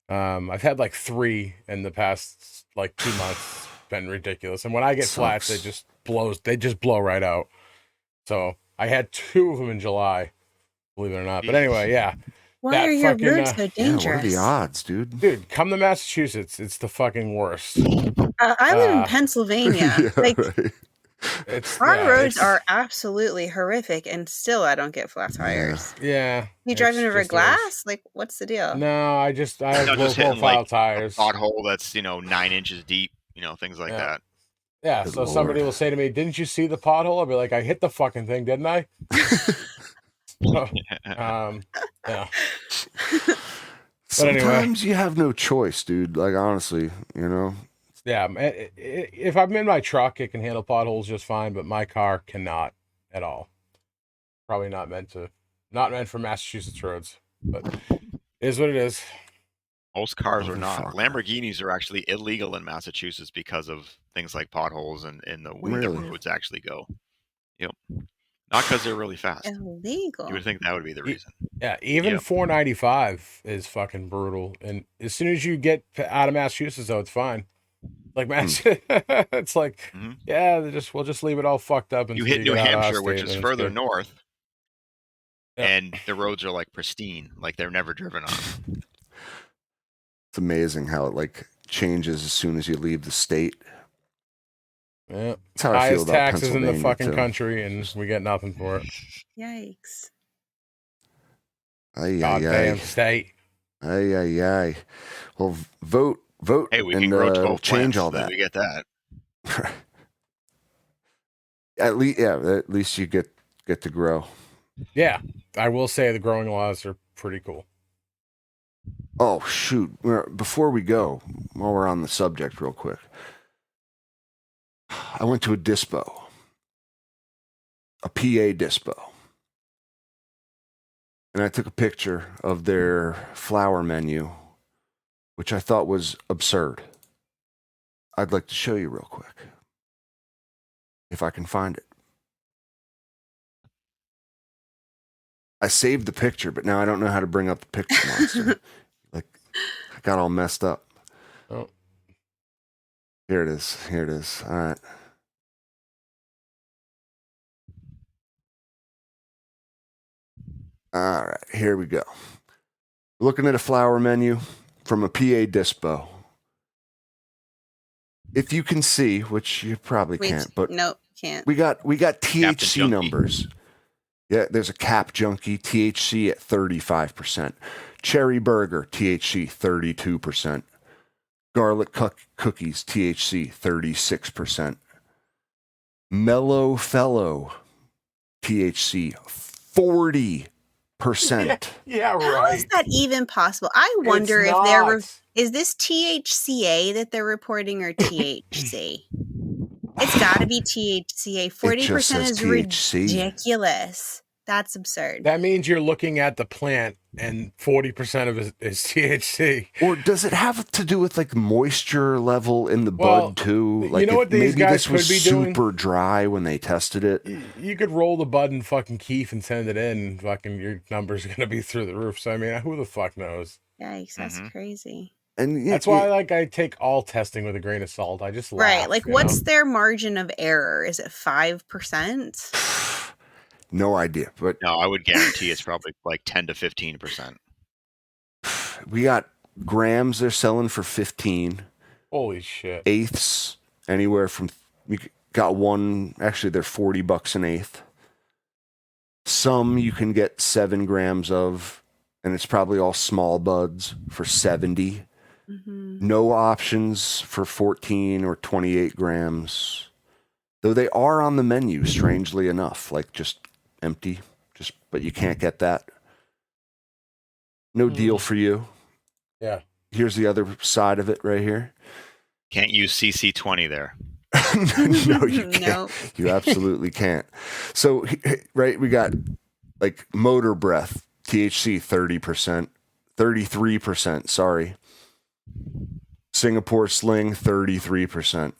I've had like 3 in the past like 2 months. It's been ridiculous. And when I get flats,
Sucks.
they just blow right out. So I had 2 of them in July, believe it or not. But
Jesus.
anyway, yeah.
Why
That
are your
fucking,
roads so
Yeah, what are
dangerous?
the odds, dude?
Dude, come to Massachusetts. It's the fucking worst.
I live in Pennsylvania.
Yeah,
Like
right.
It's
our roads
it's-
are absolutely horrific, and still I don't get flat tires.
Yeah.
You
it's
driving over
just
glass? Like, what's the deal?
No, I have
No,
low
just hitting
profile
like
tires.
a pothole that's 9 inches deep. Things like
Yeah.
that.
Yeah,
Good
so somebody
Lord.
will say to me, "Didn't you see the pothole?" I'll be like, "I hit the fucking thing, didn't I?" So, yeah.
Sometimes you have no choice, dude. Like, honestly,
Yeah, if I'm in my truck, it can handle potholes just fine, but my car cannot at all. Probably not meant for Massachusetts roads, but it is what it is.
Most cars are not.
Motherfucker.
Lamborghinis are actually illegal in Massachusetts because of things like potholes and the way the
Really?
roads actually go. Yep. Not because they're really fast.
Illegal.
You would think that would be the reason.
Yeah, even
Yep.
495 is fucking brutal, and as soon as you get out of Massachusetts, though, it's fine. Like it's like,
Mhm.
yeah, we'll just leave it all fucked up
You
until
hit
you
New
get out of our
Hampshire, which
state,
is
and it's
further
good.
north,
Yeah.
and the roads are like pristine, like they're never driven on.
It's amazing how it like changes as soon as you leave the state.
Yeah,
That's how I feel
highest
about
taxes in the
Pennsylvania,
fucking
too.
country, and we get nothing for it.
Yikes.
Ay, ay,
Goddamn
ay.
state.
Ay, ay, ay. Well, vote,
Hey, we
and
can grow 12
it'll change
plants.
all
Then
that.
we get that.
At least you get to grow.
Yeah, I will say the growing laws are pretty cool.
Oh shoot! Before we go, while we're on the subject, real quick, I went to a dispo, a PA dispo, and I took a picture of their flower menu, which I thought was absurd. I'd like to show you real quick, if I can find it. I saved the picture, but now I don't know how to bring up the picture monster. Like, I got all messed up.
Oh,
Here it is. Here it is. All right. All right. Here we go. Looking at a flower menu from a PA dispo. If you can see, which you probably can't, but
nope, can't.
we got THC
Junkie.
numbers. Yeah, there's a Cap Junkie, THC at 35%. Cherry Burger, THC 32%. Garlic Cookies, THC 36%. Mellow Fellow, THC 40%.
yeah,
How
right.
is that even possible? I wonder
It's
if they're
not.
is this THCA that they're reporting or THC? It's got to be THCA. 40%
says
is
THC.
ridiculous. That's absurd.
That means you're looking at the plant, and 40% of it is THC.
Or does it have to do with like moisture level in the
Well,
bud too?
you
Like
know what these
maybe
guys
this was
could be doing?
super dry when they tested it.
You could roll the bud and fucking keef and send it in, and fucking your numbers are gonna be through the roof. So I mean, who the fuck knows?
Yikes, that's crazy.
And
That's why, I take all testing with a grain of salt. I just laugh,
Right. Like,
you
what's
know?
their margin of error? Is it 5%?
no idea, but
No, I would guarantee it's probably like 10 to 15%.
we got grams they're selling for 15,
Holy shit!
eighths anywhere from we got one. Actually, they're $40 an eighth. Some you can get 7 grams of, and it's probably all small buds for 70.
Mm-hmm.
No options for 14 or 28 grams, though they are on the menu, strangely enough, like just empty, but you can't get that. No deal for you.
Yeah.
Here's the other side of it right here.
Can't use CC20 there.
No, you can't.
Nope.
You absolutely can't. So, right, we got like motor breath, THC 30%, 33%, sorry. Singapore Sling 33%.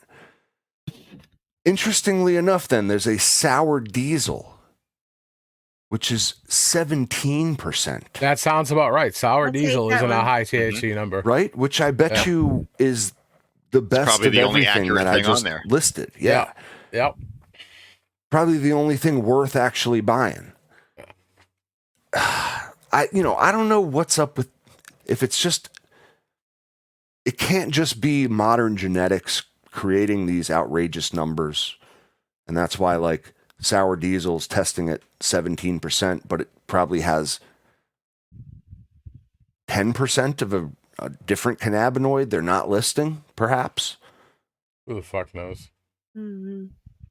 Interestingly enough, then there's a sour diesel, which is 17%.
That sounds about right. Sour
I'll take
diesel
that
isn't a
one.
high THC number.
Right? Which I bet
Yeah.
you is the best
probably
of
the only
everything
accurate
that I
thing on
just
there.
listed. Yeah.
Yep.
Probably the only thing worth actually buying. I don't know what's up with, if it's just, it can't just be modern genetics creating these outrageous numbers. And that's why like sour diesel's testing at 17%, but it probably has 10% of a different cannabinoid they're not listing, perhaps.
Who the fuck knows?
Mhm.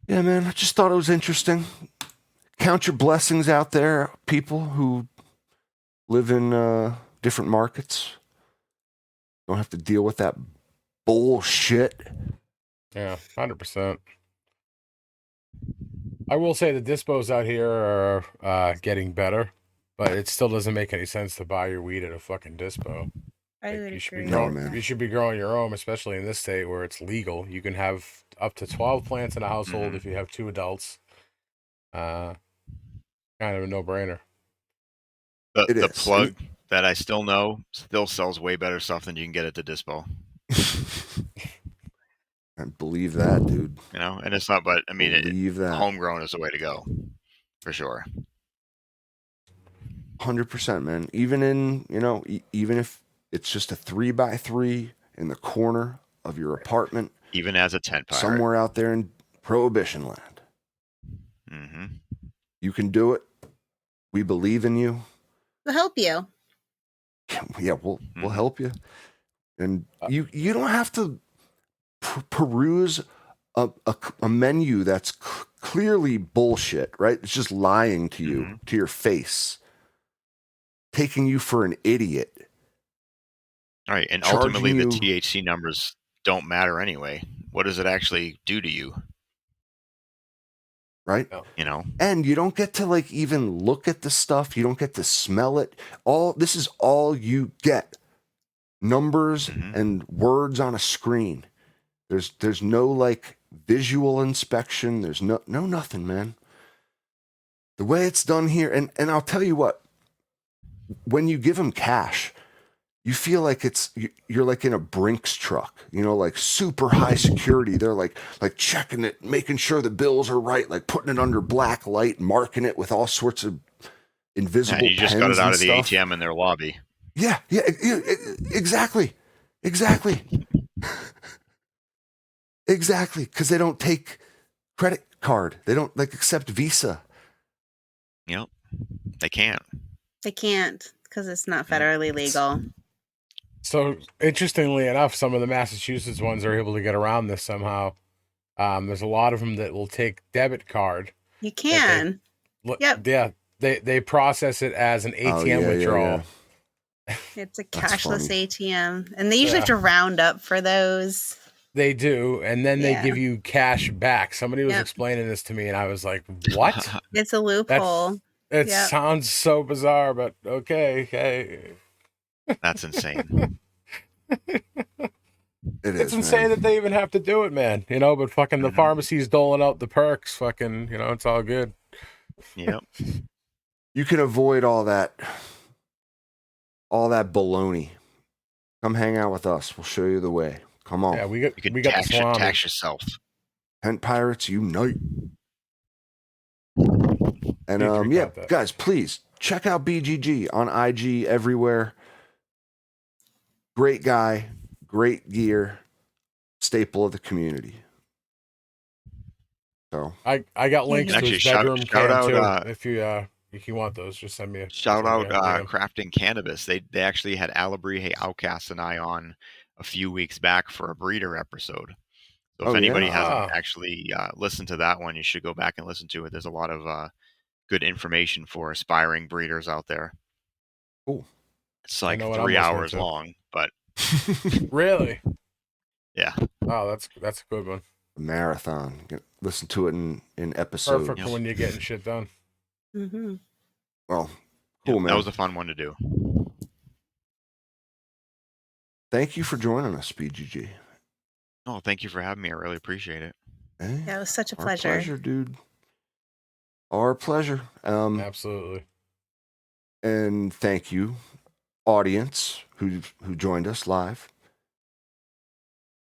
Yeah, man, I just thought it was interesting. Count your blessings out there, people who live in different markets. Don't have to deal with that bullshit.
Yeah, 100%. I will say the dispos out here are getting better, but it still doesn't make any sense to buy your weed at a fucking dispo.
I
Like,
would
you should be
agree.
No,
growing.
man.
You should be growing your own, especially in this state where it's legal. You can have up to 12 plants in a household
Mhm.
if you have 2 adults. Kind of a no-brainer.
It
The
is.
plug that I still know still sells way better stuff than you can get at the dispo.
I believe that, dude.
You know, and it's not, but I mean,
Believe that.
homegrown is the way to go, for sure.
100%, man. Even in, even if it's just a 3x3 in the corner of your apartment,
Even as a tent pirate.
somewhere out there in Prohibition land,
Mm-hmm.
you can do it. We believe in you.
We'll help you.
Yeah, we'll
Mhm.
help you. And you don't have to peruse a menu that's clearly bullshit, right? It's just lying to you,
Mhm.
to your face, taking you for an idiot.
All right, and
Charging
ultimately the
you-
THC numbers don't matter anyway. What does it actually do to you?
Right?
You know,
And you don't get to like even look at the stuff. You don't get to smell it. This is all you get. Numbers
Mhm.
and words on a screen. There's no like visual inspection. There's no nothing, man. The way it's done here, and I'll tell you what, when you give them cash, you feel like you're like in a Brinks truck, like super high security. They're like checking it, making sure the bills are right, like putting it under black light, marking it with all sorts of invisible
and you just got
pens
it out
and
of the
stuff.
ATM in their lobby.
Yeah, exactly. Exactly, because they don't take credit card. They don't like accept Visa.
Yep, they can't.
They can't because it's not federally legal.
So, interestingly enough, some of the Massachusetts ones are able to get around this somehow. There's a lot of them that will take debit card.
You can. Yep.
Yeah, they process it as an ATM withdrawal.
It's a
That's
cashless
funny.
ATM. And they usually have to round up for those.
They do, and then they
Yeah.
give you cash back. Somebody was
Yep.
explaining this to me, and I was like, "What?"
It's a loophole.
It
Yep.
sounds so bizarre, but okay.
That's insane.
It's insane that they even have to do it, man. But fucking the pharmacy's doling out the perks. Fucking, it's all good.
Yep.
You can avoid all that baloney. Come hang out with us. We'll show you the way. Come on.
Yeah, we
You can
got the salami.
tax yourself.
Tent Pirates unite. And
We drink
yeah,
out that.
guys, please check out BGG on IG everywhere. Great guy, great gear, staple of the community. So
I got links to
Actually,
his
shout
bedroom
out,
cam too. If you want those, just send me a
Shout out
DM.
Crafting Cannabis. They actually had Alabrije Outcast and I on a few weeks back for a breeder episode. So if anybody hasn't actually listened to that one, you should go back and listen to it. There's a lot of good information for aspiring breeders out there.
Cool.
It's like
know what I'm
3 hours
listening to.
long, but
Really?
yeah.
Oh, that's a good one.
a marathon. Listen to it in episodes.
Perfect for when you're getting shit done.
Mm-hmm.
Well, cool, man.
That was a fun one to do.
Thank you for joining us, BGG.
Oh, thank you for having me. I really appreciate it.
Hey,
Yeah, it was such a
our
pleasure.
pleasure, dude. Our pleasure.
Absolutely.
And thank you, audience who joined us live.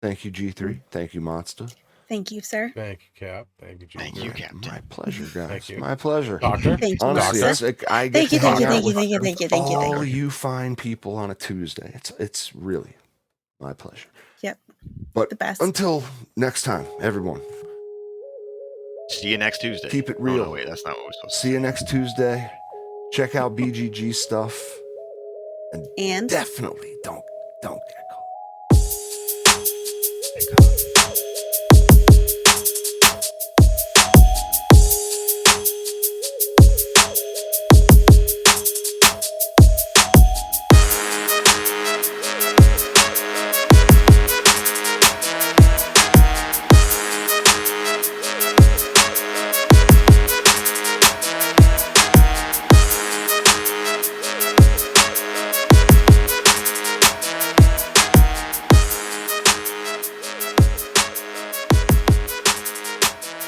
Thank you, G3. Thank you, Monster.
Thank you, sir.
Thank you, Cap. Thank you, G.
Thank you, Captain.
My pleasure, guys.
Thank you.
My pleasure.
Doctor.
Thank you,
Honestly,
Monster.
I get
Thank
to
you, thank
hang
you,
out
thank you,
with
thank you, thank you, thank you,
all
thank you.
you fine people on a Tuesday. It's really my pleasure.
Yep.
But
The best.
until next time, everyone,
See you next Tuesday.
keep it
Oh,
real.
no, wait, that's not what we're supposed to
See you next Tuesday. Check out BGG stuff.
And
Definitely don't